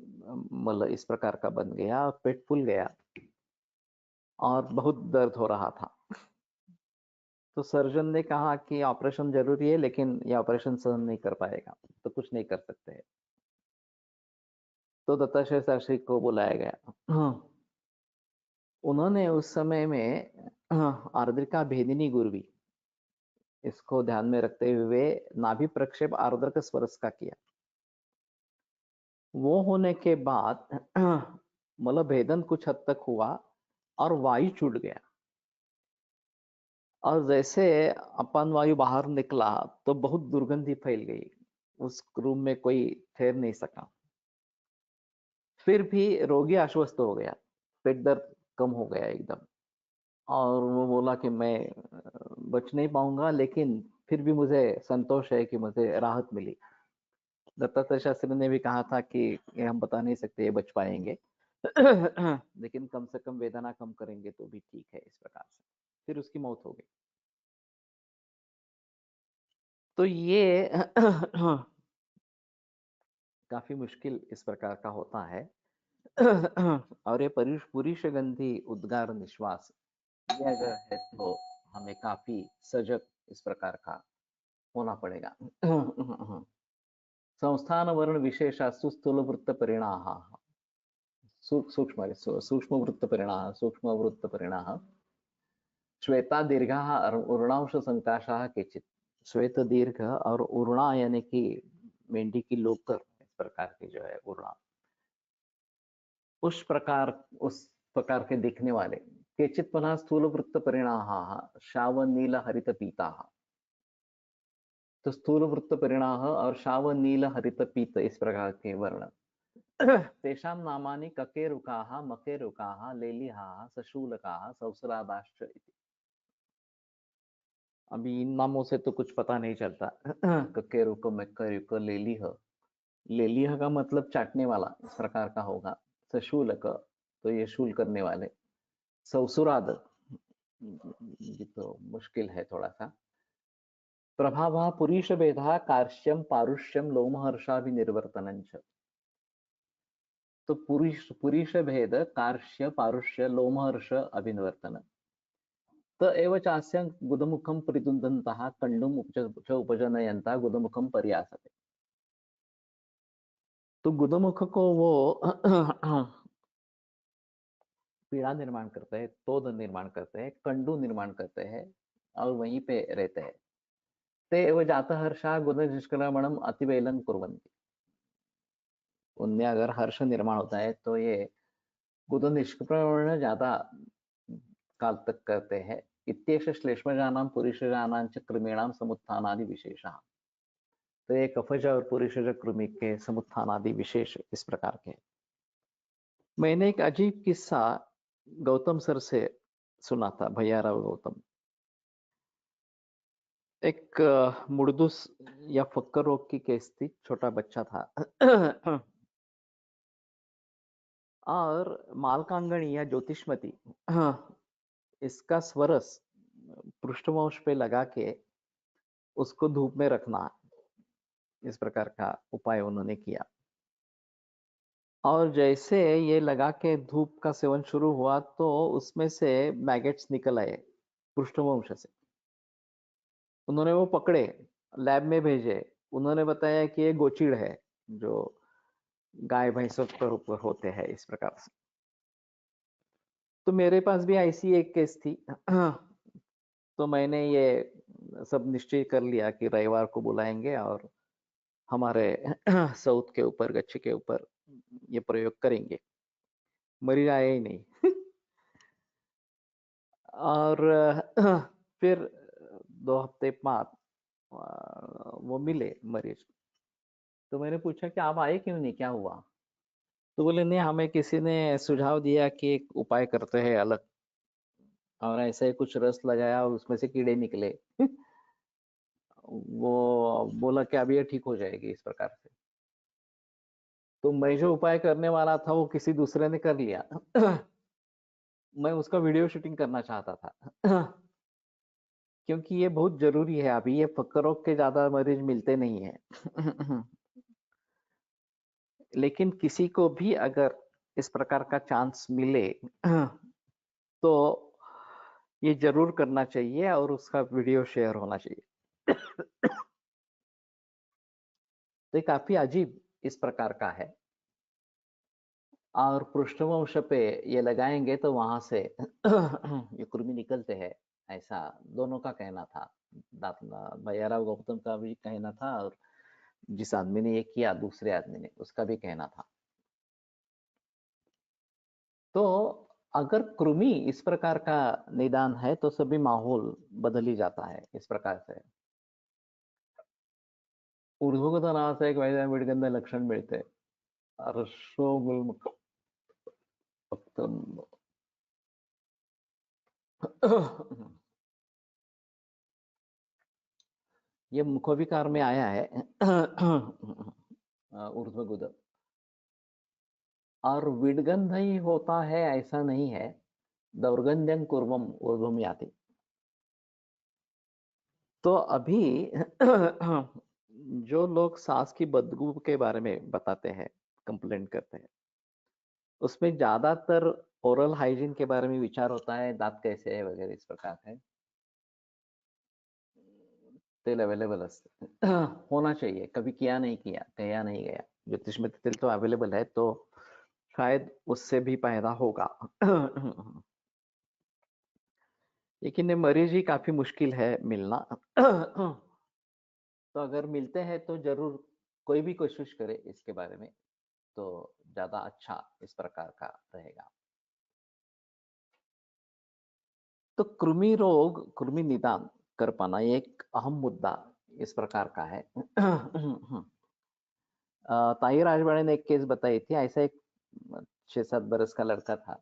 मल इस प्रकार का बन गया, पेट फूल गया और बहुत दर्द हो रहा था। तो सर्जन ने कहा कि ऑपरेशन जरूरी है, लेकिन ये ऑपरेशन सहन नहीं कर पाएगा, तो कुछ नहीं कर सकते हैं। तो दत्तात्रेय शास्त्री को बुलाया गया। उन्होंने उस समय में आर्द्रिका भेदिनी गुरवी इसको ध्यान में रखते हुए नाभि प्रक्षेप आर्द्रक स्पर्श का किया। वो होने के बाद मल भेदन कुछ हद तक हुआ और वायु छूट गया, और जैसे अपान वायु बाहर निकला तो बहुत दुर्गंधी फैल गई, उस रूम में कोई ठहर नहीं सका। फिर भी रोगी आश्वस्त हो गया, पेट दर्द कम हो गया एकदम, और वो बोला कि मैं बच नहीं पाऊंगा, लेकिन फिर भी मुझे संतोष है कि मुझे राहत मिली। दत्तात्रेय शास्त्री ने भी कहा था कि ये हम बता नहीं सकते ये बच पाएंगे, लेकिन कम से कम वेदना कम करेंगे तो भी ठीक है, इस प्रकार से फिर उसकी मौत हो गई। तो ये काफी मुश्किल इस प्रकार का होता है। और ये पुरुषगंधी उद्गार निश्वास, ये अगर है तो हमें काफी सजग इस प्रकार का होना पड़ेगा। संस्थान वर्ण विशेषास्तु स्थूल वृत्त परिणाः, सूक्ष्म वृत्त परिणाः, सूक्ष्म वृत्त परिणाः, श्वेता दीर्घाः ऊर्णांश संकाशाः केचित्। श्वेत दीर्घ और ऊर्णा यानी कि मेंढी की लोकर इस प्रकार की जो है ऊर्णा, उस प्रकार के दिखने वाले। केचित् पुनः स्थूल वृत्त परिणाः शाव नील हरित पीताः। तो स्थूल वृत्त परिणाह और शाव नील हरित पीत इस प्रकार के वर्ण। तेषां नामानि ककेरुकाः मकेरुकाः लेलिहाः सशूलकाः सौसरादाश्च इति। अभी इन नामों से तो कुछ पता नहीं चलता। ककेरुक, मकेरुक, लेलिह, लेलिह का मतलब चाटने वाला इस प्रकार का होगा। सशूलक तो ये शूल करने वाले। सौसुराद ये तो मुश्किल है थोड़ा सा। प्रभावः पुरीश भेदः कार्श्यम पारुष्यम लोमहर्षाभिनिर्वर्तनञ्च। तो पुरीश भेद कार्श्य पारुष्य लोमहर्ष अभिनिवर्तन। त एव चास्यं गुदमुखं परिदुन्दन्तः कंडुम च उपजनयन्तः गुदमुखं पर्यासते। तो गुदमुख को वो पीड़ा निर्माण करते हैं, तोद निर्माण करते हैं, कंडू निर्माण करते हैं, और वहीं पे रहते हैं। ते एव जातः हर्षः गुद निष्क्रमणम अतिवेलन कुर्वन्ति। उनमें अगर हर्ष निर्माण होता है तो ये गुद निष्क्रमण ज्यादा काल तक करते हैं। इत्येष श्लेष्मजानां पुरुषजानां च कृमीणां समुत्थानादि विशेषः। तो ये कफज और पुरुषज कृमि के समुत्थानादि विशेष इस प्रकार के। मैंने एक अजीब किस्सा गौतम सर से सुना था, भैयाराव गौतम। एक मुड़दुस या फक्कर रोग की केस थी, छोटा बच्चा था। और मालकांगणी या ज्योतिषमती, इसका स्वरस पृष्ठवंश पे लगा के उसको धूप में रखना, इस प्रकार का उपाय उन्होंने किया। और जैसे ये लगा के धूप का सेवन शुरू हुआ तो उसमें से मैगेट्स निकल आए पृष्ठवंश से। उन्होंने वो पकड़े, लैब में भेजे। उन्होंने बताया कि ये गोचिड़ है, जो गाय भैंसों पर ऊपर होते हैं, इस प्रकार से। तो मेरे पास भी ऐसी एक केस थी। तो मैंने ये सब निश्चय कर लिया कि रविवार को बुलाएंगे और हमारे साउथ के ऊपर, गच्छे के ऊपर ये प्रयोग करेंगे। मरीज आया ही नहीं। और फिर 2 हफ्ते बाद वो मिले मरीज। तो मैंने पूछा कि आप आए क्यों नहीं, क्या हुआ? तो बोले नहीं, हमें किसी ने सुझाव दिया कि एक उपाय करते हैं अलग, और ऐसे ही कुछ रस लगाया और उसमें से कीड़े निकले। वो बोला कि अब ये ठीक हो जाएगी, इस प्रकार से। तो मैं जो उपाय करने वाला था वो किसी दूसरे ने कर लिया। मैं उसका वीडियो शूटिंग करना चाहता था। क्योंकि ये बहुत जरूरी है, अभी ये फक्कर रोग के ज्यादा मरीज मिलते नहीं है। लेकिन किसी को भी अगर इस प्रकार का चांस मिले तो ये जरूर करना चाहिए और उसका वीडियो शेयर होना चाहिए। तो ये काफी अजीब इस प्रकार का है। और पृष्ठवंश पे ये लगाएंगे तो वहां से ये कृमि निकलते हैं, ऐसा दोनों का कहना था। भैयाराव गौतम का भी कहना था, और जिस आदमी ने ये किया, दूसरे आदमी ने, उसका भी कहना था। तो अगर कृमि इस प्रकार का निदान है तो सभी माहौल बदल ही जाता है, इस प्रकार से। ऊर्ध्वगत नावाचा एक वैद्य विडगंध लक्षण मिळते, अर्शोगुल्म फक्त। ये मुखविकार में आया है। ऊर्ध्वगुद, और विडगंध ही होता है ऐसा नहीं है। दौर्गंध्यं कुर्वम ऊर्ध्वम याति। तो अभी जो लोग सांस की बदबू के बारे में बताते हैं, कंप्लेंट करते हैं, उसमें ज्यादातर ओरल हाइजीन के बारे में विचार होता है, दांत कैसे है वगैरह, इस प्रकार है। तेल अवेलेबल असते। होना चाहिए, कभी किया नहीं किया, गया नहीं गया, ज्योतिष में तेल तो अवेलेबल है, तो शायद उससे भी पैदा होगा। लेकिन ये मरीज ही काफी मुश्किल है मिलना। तो अगर मिलते हैं तो जरूर कोई भी कोशिश करे इसके बारे में, तो ज्यादा अच्छा इस प्रकार का रहेगा। तो कृमि रोग, कृमि निदान कर पाना, ये एक अहम मुद्दा इस प्रकार का है। ताही राजवाड़े ने एक केस बताई थी, ऐसा एक 6-7 बरस का लड़का था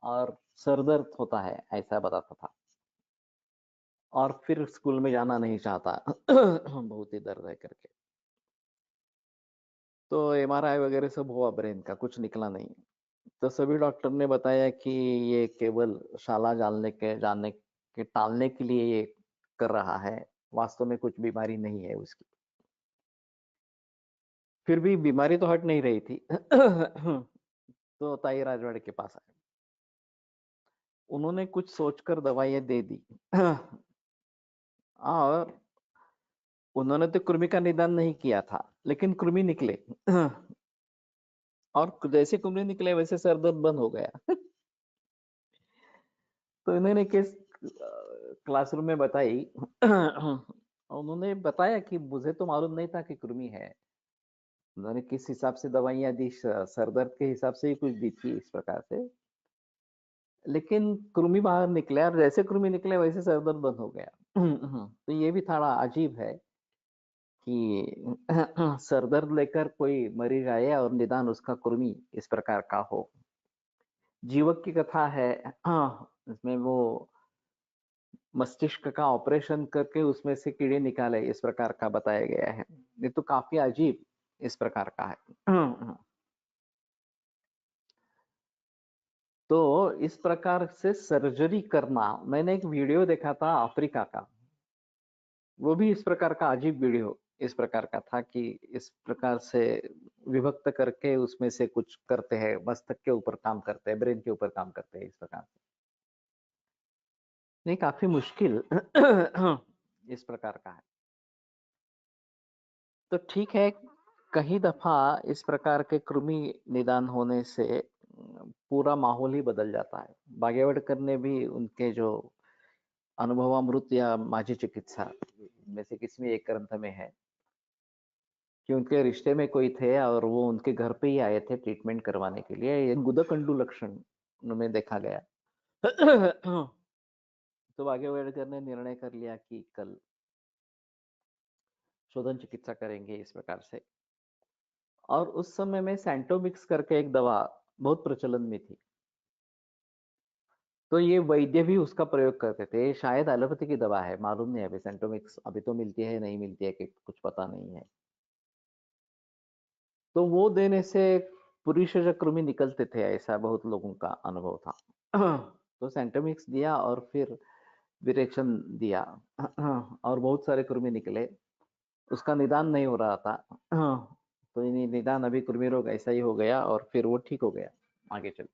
और सर दर्द होता है ऐसा बताता था, और फिर स्कूल में जाना नहीं चाहता। बहुत ही दर्द है करके। तो एमआरआई वगैरह सब हुआ, ब्रेन का कुछ निकला नहीं। तो सभी डॉक्टर ने बताया कि ये केवल शाला जानने के टालने के लिए ये कर रहा है, वास्तव में कुछ बीमारी नहीं है उसकी। फिर भी बीमारी तो हट नहीं रही थी। तो ताई राजवाड़े के पास आए, उन्होंने कुछ सोचकर दवाइयां दे दी। और उन्होंने तो कृमि का निदान नहीं किया था, लेकिन कृमि निकले। और जैसे कृमि निकले वैसे सर दर्द बंद हो गया। तो इन्होंने केस क्लासरूम में बताई। उन्होंने बताया कि मुझे तो मालूम नहीं था कि कृमि है। उन्होंने किस हिसाब से दवाइयां दी, सर दर्द के हिसाब से ही कुछ दी थी, इस प्रकार से। लेकिन कृमि बाहर निकले, और जैसे कृमि निकले वैसे सर दर्द बंद हो गया। तो ये भी थोड़ा अजीब है कि सर दर्द लेकर कोई मरीज आए और निदान उसका कृमि इस प्रकार का हो। जीवक की कथा है, इसमें वो मस्तिष्क का ऑपरेशन करके उसमें से कीड़े निकाले, इस प्रकार का बताया गया है। ये तो काफी अजीब इस प्रकार का है। तो इस प्रकार से सर्जरी करना, मैंने एक वीडियो देखा था अफ्रीका का, वो भी इस प्रकार का अजीब वीडियो इस प्रकार का था कि इस प्रकार से विभक्त करके उसमें से कुछ करते हैं, मस्तक के ऊपर काम करते हैं, ब्रेन के ऊपर काम करते हैं, इस प्रकार से। नहीं, काफी मुश्किल इस प्रकार का है। तो ठीक है, कहीं दफा इस प्रकार के कृमि निदान होने से पूरा माहौल ही बदल जाता है। बागेवडकर ने भी उनके जो अनुभवामृत या माझी चिकित्सा में से किसी में एक ग्रंथ में है कि उनके रिश्ते में कोई थे और वो उनके घर पे ही आए थे ट्रीटमेंट करवाने के लिए। ये गुदकंडू लक्षण उनमें देखा गया। तो बागेवडकर ने निर्णय कर लिया कि कल शोधन चिकित्सा करेंगे इस प्रकार से। और उस समय में सैंटोमिक्स करके एक दवा बहुत प्रचलन में थी, तो ये वैद्य भी उसका प्रयोग करते थे। शायद एलोपैथी की दवा है, मालूम नहीं अभी सेंटोमिक्स अभी तो मिलती है नहीं मिलती है कि कुछ पता नहीं है। तो वो देने से पुरुष कृमि निकलते थे, ऐसा बहुत लोगों का अनुभव था। तो सेंटोमिक्स दिया और फिर विरेचन दिया और बहुत सारे कृमि निकले। उसका निदान नहीं हो रहा था, तो निदान अभी कृमि रोग ऐसा ही हो गया और फिर वो ठीक हो गया आगे चल।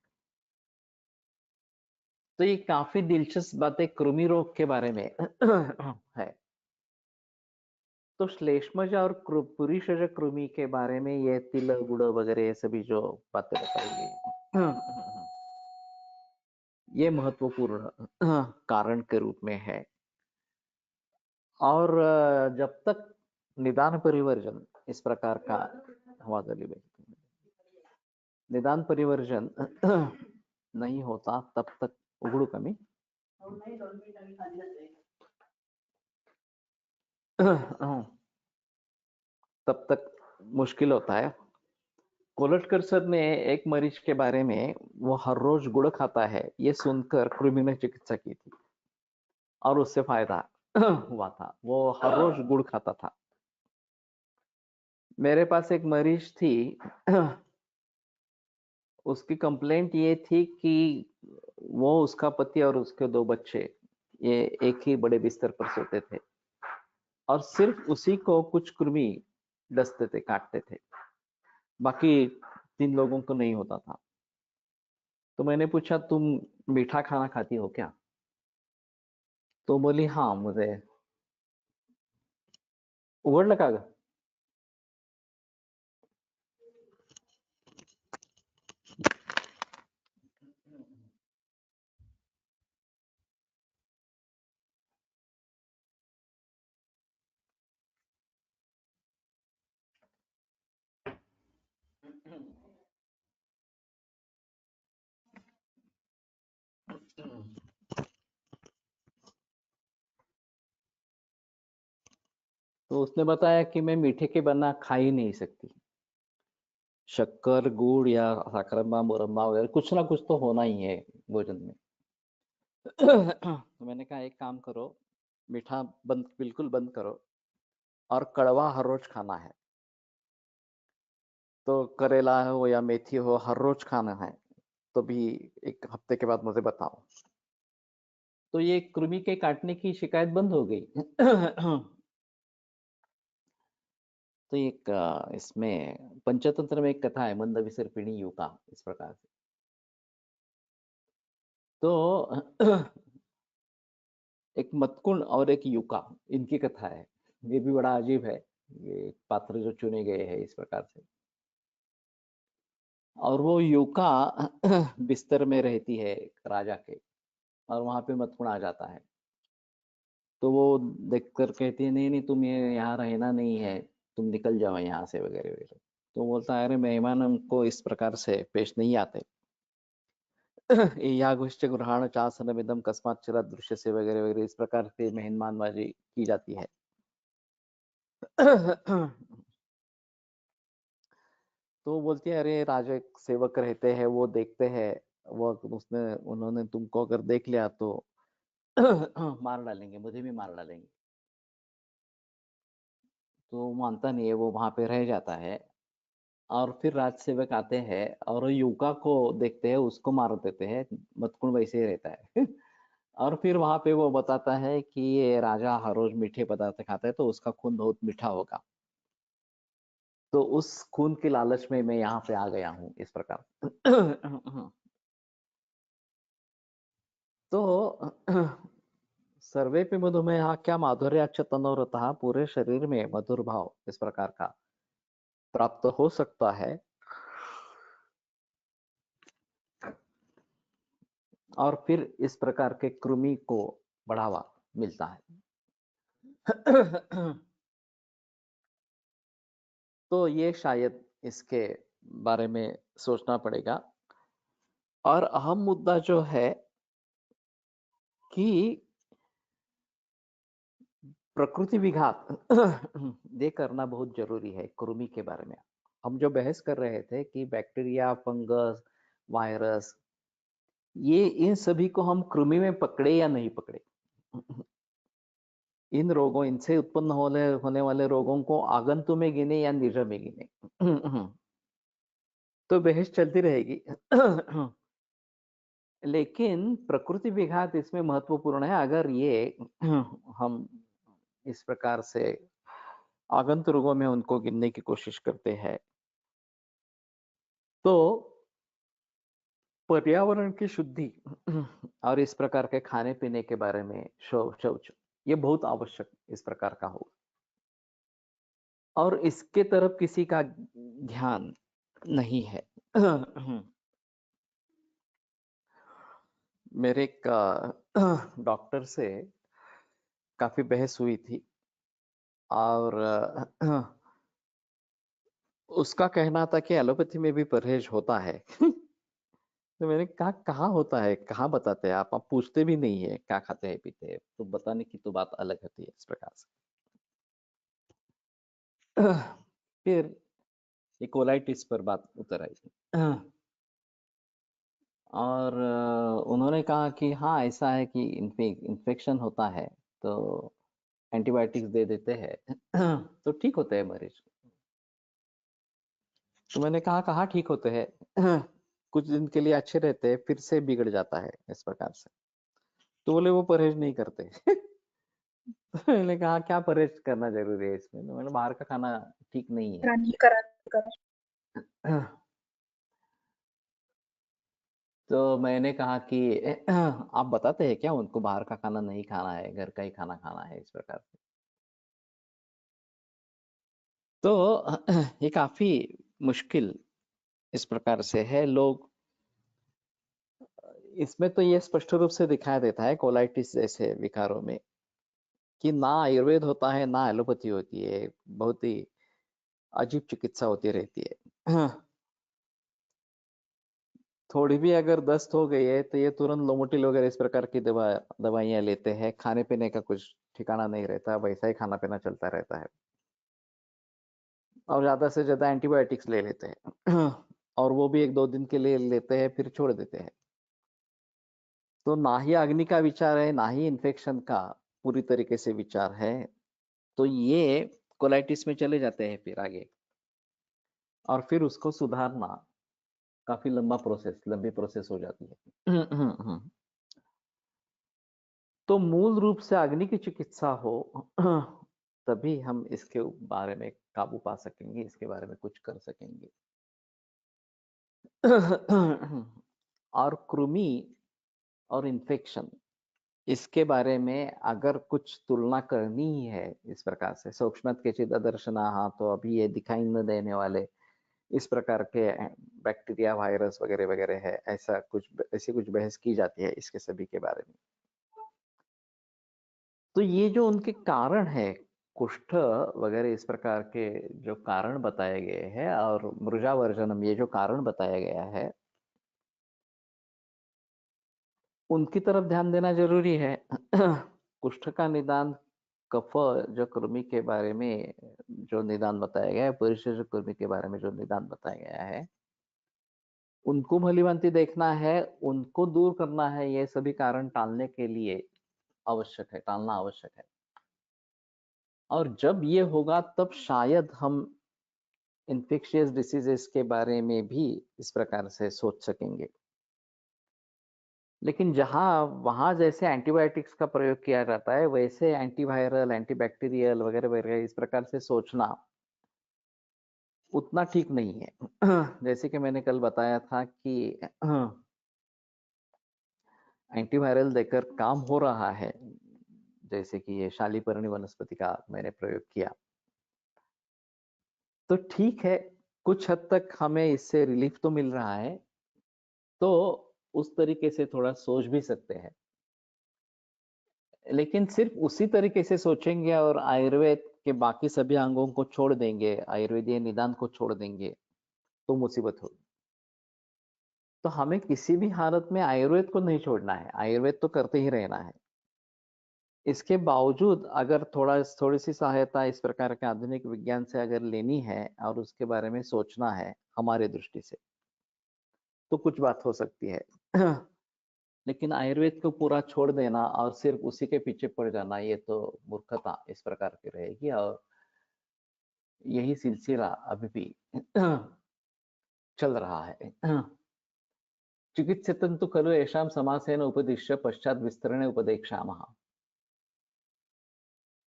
तो ये काफी दिलचस्प बातें कृमि रोग के बारे में है। तो श्लेष्मज और पुरीषज कृमि के बारे में ये तिल गुड़ वगैरह ये सभी जो बातें बताई गई ये महत्वपूर्ण कारण के रूप में है। और जब तक निदान परिवर्जन इस प्रकार का हवा गली में निदान परिवर्जन नहीं होता तब तक उगड़ू कमी तब तक मुश्किल होता है। कोलटकर सर ने एक मरीज के बारे में, वो हर रोज गुड़ खाता है ये सुनकर कृमि ने चिकित्सा की थी और उससे फायदा हुआ था। वो हर रोज गुड़ खाता था। मेरे पास एक मरीज थी, उसकी कंप्लेंट ये थी कि वो, उसका पति और उसके 2 बच्चे ये एक ही बड़े बिस्तर पर सोते थे और सिर्फ उसी को कुछ कृमि डसते थे, काटते थे, बाकी 3 लोगों को नहीं होता था। तो मैंने पूछा तुम मीठा खाना खाती हो क्या? तो बोली हाँ मुझे। उघडलं का ग? तो उसने बताया कि मैं मीठे के बिना खा ही नहीं सकती। शक्कर गुड़ या साकरम्बा मुरब्बा वगैरह कुछ ना कुछ तो होना ही है भोजन में। तो मैंने कहा एक काम करो, मीठा बंद, बिल्कुल बंद करो और कड़वा हर रोज खाना है। तो करेला हो या मेथी हो हर रोज खाना है, तो भी 1 हफ्ते के बाद मुझे बताओ। तो ये कृमि के काटने की शिकायत बंद हो गई। तो एक इसमें पंचतंत्र में एक कथा है, मंद विसर्पिणी युका, इस प्रकार से। तो एक मतकुण और एक युका, इनकी कथा है। ये भी बड़ा अजीब है, ये पात्र जो चुने गए हैं इस प्रकार से। और वो युका बिस्तर में रहती है राजा के, और वहां पे मतकुण आ जाता है। तो वो देखकर कहती है नहीं नहीं तुम ये यहाँ रहना नहीं है, तुम निकल जाओ यहाँ से वगैरह वगैरह। तो बोलता है अरे मेहमान हमको इस प्रकार से पेश नहीं आते। या गोष्ठ ग्रहण चासनमिदम कस्मात् चिरात् दृश्यसे वगैरह वगैरह, इस प्रकार से मेहमानबाजी की जाती है। तो वो बोलती है अरे राजा एक सेवक रहते हैं, वो देखते हैं, वो उसने उन्होंने तुमको अगर देख लिया तो मार डालेंगे, मुझे भी मार डालेंगे। तो मानता नहीं है, वो वहाँ पे रह जाता है और फिर राज सेवक आते हैं और युका को देखते हैं, उसको मार देते हैं, मत्कुण वैसे ही रहता है। और फिर वहाँ पे वो बताता है कि ये राजा हर रोज मीठे पदार्थ खाता है, तो उसका खून बहुत मीठा होगा। तो उस खून के लालच में मैं यहाँ पे आ गया हूँ, इस प्रकार। तो सर्वेपि मधुमेह क्या माधुर्याच्च तनोरतः, पूरे शरीर में मधुर भाव इस प्रकार का प्राप्त हो सकता है और फिर इस प्रकार के कृमि को बढ़ावा मिलता है। तो ये शायद इसके बारे में सोचना पड़ेगा। और अहम मुद्दा जो है कि प्रकृति विघात ये करना बहुत जरूरी है कृमि के बारे में। हम जो बहस कर रहे थे कि बैक्टीरिया, फंगस, वायरस, ये इन सभी को हम कृमि में पकड़े या नहीं पकड़े। इन रोगों, इनसे उत्पन्न होने वाले रोगों को आगंतु में गिने या निज में गिने। तो बहस चलती रहेगी। लेकिन प्रकृति विघात इसमें महत्वपूर्ण है। अगर ये हम इस प्रकार से आगंतु रोगों में उनको गिनने की कोशिश करते हैं, तो पर्यावरण की शुद्धि और इस प्रकार के खाने पीने के बारे में शौच, ये बहुत आवश्यक इस प्रकार का होगा। और इसके तरफ किसी का ध्यान नहीं है। मेरे एक डॉक्टर से काफी बहस हुई थी और उसका कहना था कि एलोपैथी में भी परहेज होता है। तो मैंने कहा कहाँ होता है, कहाँ बताते हैं आप पूछते भी नहीं है क्या खाते हैं पीते हैं, तो बताने की तो बात अलग होती है इस प्रकार से। फिर कोलाइटिस पर बात उतर आई और उन्होंने कहा कि हाँ ऐसा है कि इन्फेक्शन होता है तो एंटीबायोटिक्स दे देते हैं तो ठीक होते हैं मरीज। तो मैंने कहा कहाँ ठीक होते हैं, कुछ दिन के लिए अच्छे रहते हैं, फिर से बिगड़ जाता है इस प्रकार से। तो बोले वो परहेज नहीं करते। मैंने कहा क्या परहेज करना जरूरी है इसमें, तो मैंने बाहर का खाना ठीक नहीं है। नहीं करा करा तो मैंने कहा कि आप बताते हैं क्या उनको बाहर का खाना नहीं खाना है, घर का ही खाना खाना है इस प्रकार से। तो ये काफी मुश्किल इस प्रकार से है। लोग इसमें तो ये स्पष्ट रूप से दिखाई देता है कोलाइटिस जैसे विकारों में कि ना आयुर्वेद होता है ना एलोपैथी होती है, बहुत ही अजीब चिकित्सा होती रहती है। थोड़ी भी अगर दस्त हो गई है तो ये तुरंत लोमोटिल वगैरह इस प्रकार की दवाइयाँ लेते हैं, खाने पीने का कुछ ठिकाना नहीं रहता, वैसा ही खाना पीना चलता रहता है और ज्यादा से ज्यादा एंटीबायोटिक्स ले लेते हैं। और वो भी एक दो दिन के लिए लेते हैं फिर छोड़ देते हैं। तो ना ही अग्नि का विचार है ना ही इन्फेक्शन का पूरी तरीके से विचार है। तो ये कोलाइटिस में चले जाते हैं फिर आगे और फिर उसको सुधारना काफी लंबी प्रोसेस हो जाती है। तो मूल रूप से अग्नि की चिकित्सा हो तभी हम इसके बारे में काबू पा सकेंगे, इसके बारे में कुछ कर सकेंगे। और कृमि और इन्फेक्शन, इसके बारे में अगर कुछ तुलना करनी ही है इस प्रकार से सूक्ष्मत के चिद दर्शना, हाँ तो अभी ये दिखाई न देने वाले इस प्रकार के बैक्टीरिया, वायरस वगैरह वगैरह है, ऐसी कुछ बहस की जाती है इसके सभी के बारे में। तो ये जो उनके कारण है, कुष्ठ वगैरह इस प्रकार के जो कारण बताए गए हैं और मृजावर्जनम ये जो कारण बताया गया है, उनकी तरफ ध्यान देना जरूरी है। कुष्ठ का निदान, कफ जो कृमि के बारे में जो निदान बताया गया है, परिशेष कृमि के बारे में जो निदान बताया गया है, उनको भलीभांति देखना है, उनको दूर करना है, ये सभी कारण टालने के लिए आवश्यक है, टालना आवश्यक है। और जब ये होगा तब शायद हम इन्फेक्शियस डिसीजेस के बारे में भी इस प्रकार से सोच सकेंगे। लेकिन वहाँ जैसे एंटीबायोटिक्स का प्रयोग किया जाता है, वैसे एंटीवायरल, एंटीबैक्टीरियल वगैरह-वगैरह इस प्रकार से सोचना उतना ठीक नहीं है। जैसे कि मैंने कल बताया था कि एंटीवायरल देकर काम हो रहा है, जैसे कि ये शालीपर्णी वनस्पति का मैंने प्रयोग किया। तो ठीक है, कुछ हद तक हमें इससे रिलीफ तो मिल रहा है, तो उस तरीके से थोड़ा सोच भी सकते हैं। लेकिन सिर्फ उसी तरीके से सोचेंगे और आयुर्वेद के बाकी सभी अंगों को छोड़ देंगे, आयुर्वेदीय निदान को छोड़ देंगे, तो मुसीबत होगी। तो हमें किसी भी हालत में आयुर्वेद को नहीं छोड़ना है, आयुर्वेद तो करते ही रहना है। इसके बावजूद अगर थोड़ी-सी सहायता इस प्रकार के आधुनिक विज्ञान से अगर लेनी है और उसके बारे में सोचना है हमारे दृष्टि से, तो कुछ बात हो सकती है। लेकिन आयुर्वेद को पूरा छोड़ देना और सिर्फ उसी के पीछे पड़ जाना, ये तो मूर्खता इस प्रकार की रहेगी और यही सिलसिला अभी भी चल रहा है। चिकित्स्यतं तु खलु येषां समासेन उपदिश्य पश्चात् विस्तरेण उपदेक्षामः।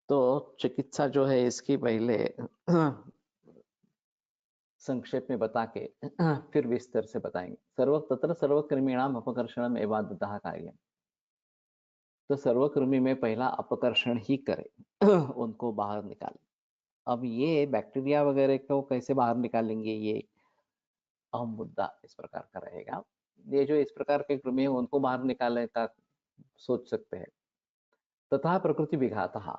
तो चिकित्सा जो है इसकी पहले संक्षेप में बता के फिर विस्तार से बताएंगे। तत्र सर्वकृमिणाम अपकर्षणम एवादतः कार्यम। तो सर्वकृमि में पहला अपकर्षण ही करे, उनको बाहर निकाले। अब ये बैक्टीरिया वगैरह को कैसे बाहर निकालेंगे, ये अहम मुद्दा इस प्रकार का रहेगा। ये जो इस प्रकार के कृमि है उनको बाहर निकालने का सोच सकते हैं। तथा प्रकृति विघातः,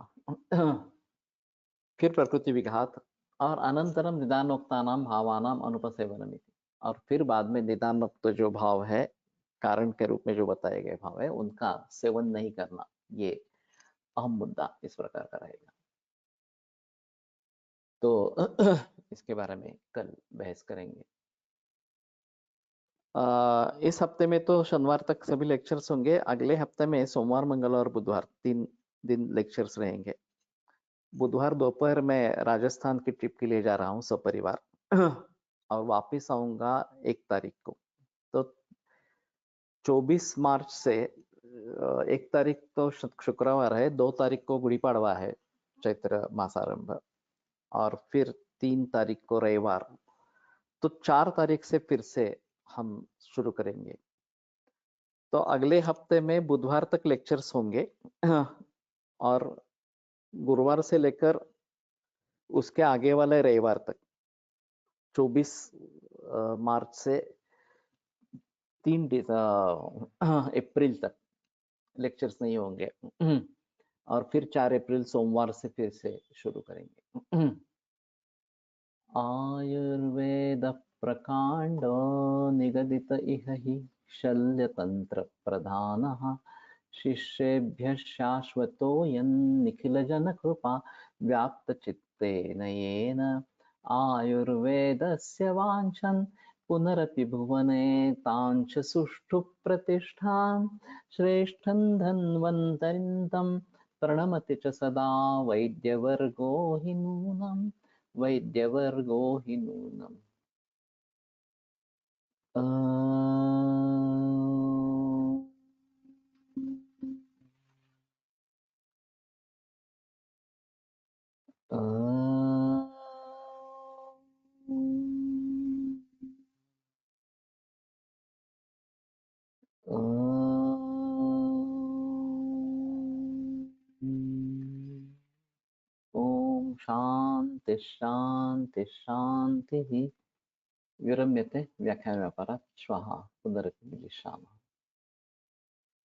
फिर प्रकृति विघात और अनंतरम निदानोक्तानाम भावानाम अनुपसेवनमिति। और फिर बाद में निदानोक्त जो भाव है, कारण के रूप में जो बताए गए भाव है, उनका सेवन नहीं करना, ये अहम मुद्दा इस प्रकार का रहेगा। तो इसके बारे में कल बहस करेंगे। इस हफ्ते में तो शनिवार तक सभी लेक्चर्स होंगे। अगले हफ्ते में सोमवार, मंगलवार, बुधवार 3 दिन लेक्चर्स रहेंगे। बुधवार दोपहर में राजस्थान की ट्रिप के लिए जा रहा हूँ सपरिवार और वापस आऊंगा 1 तारीख को। तो 24 मार्च से 1 तारीख तो शुक्रवार है, 2 तारीख को गुड़ी पाड़वा है, चैत्र मासारंभ, और फिर 3 तारीख को रविवार। तो 4 तारीख से फिर से हम शुरू करेंगे। तो अगले हफ्ते में बुधवार तक लेक्चर्स होंगे और गुरुवार से लेकर उसके आगे वाले रविवार तक 24 मार्च से 3 अप्रैल तक लेक्चर्स नहीं होंगे और फिर 4 अप्रैल सोमवार से फिर से शुरू करेंगे। आयुर्वेद प्रकांडो निगदित इह हि शल्यतंत्र प्रधानः शिष्येभ्यः शाश्वतोऽयं निखिलजनकृपा व्याप्तचित्तेन येन आयुर्वेदस्य वाञ्छन् पुनरपि भुवने ताञ्च सुष्ठु प्रतिष्ठां श्रेष्ठं धन्वन्तरिं प्रणमति च सदा वैद्यवर्गो हि नूनम् वैद्यवर्गो हि नूनम्। ओम शांति शांति शांति। विरम्यते व्याख्यान व्यापारात् श्वः पुनरपि मिलिष्यामः।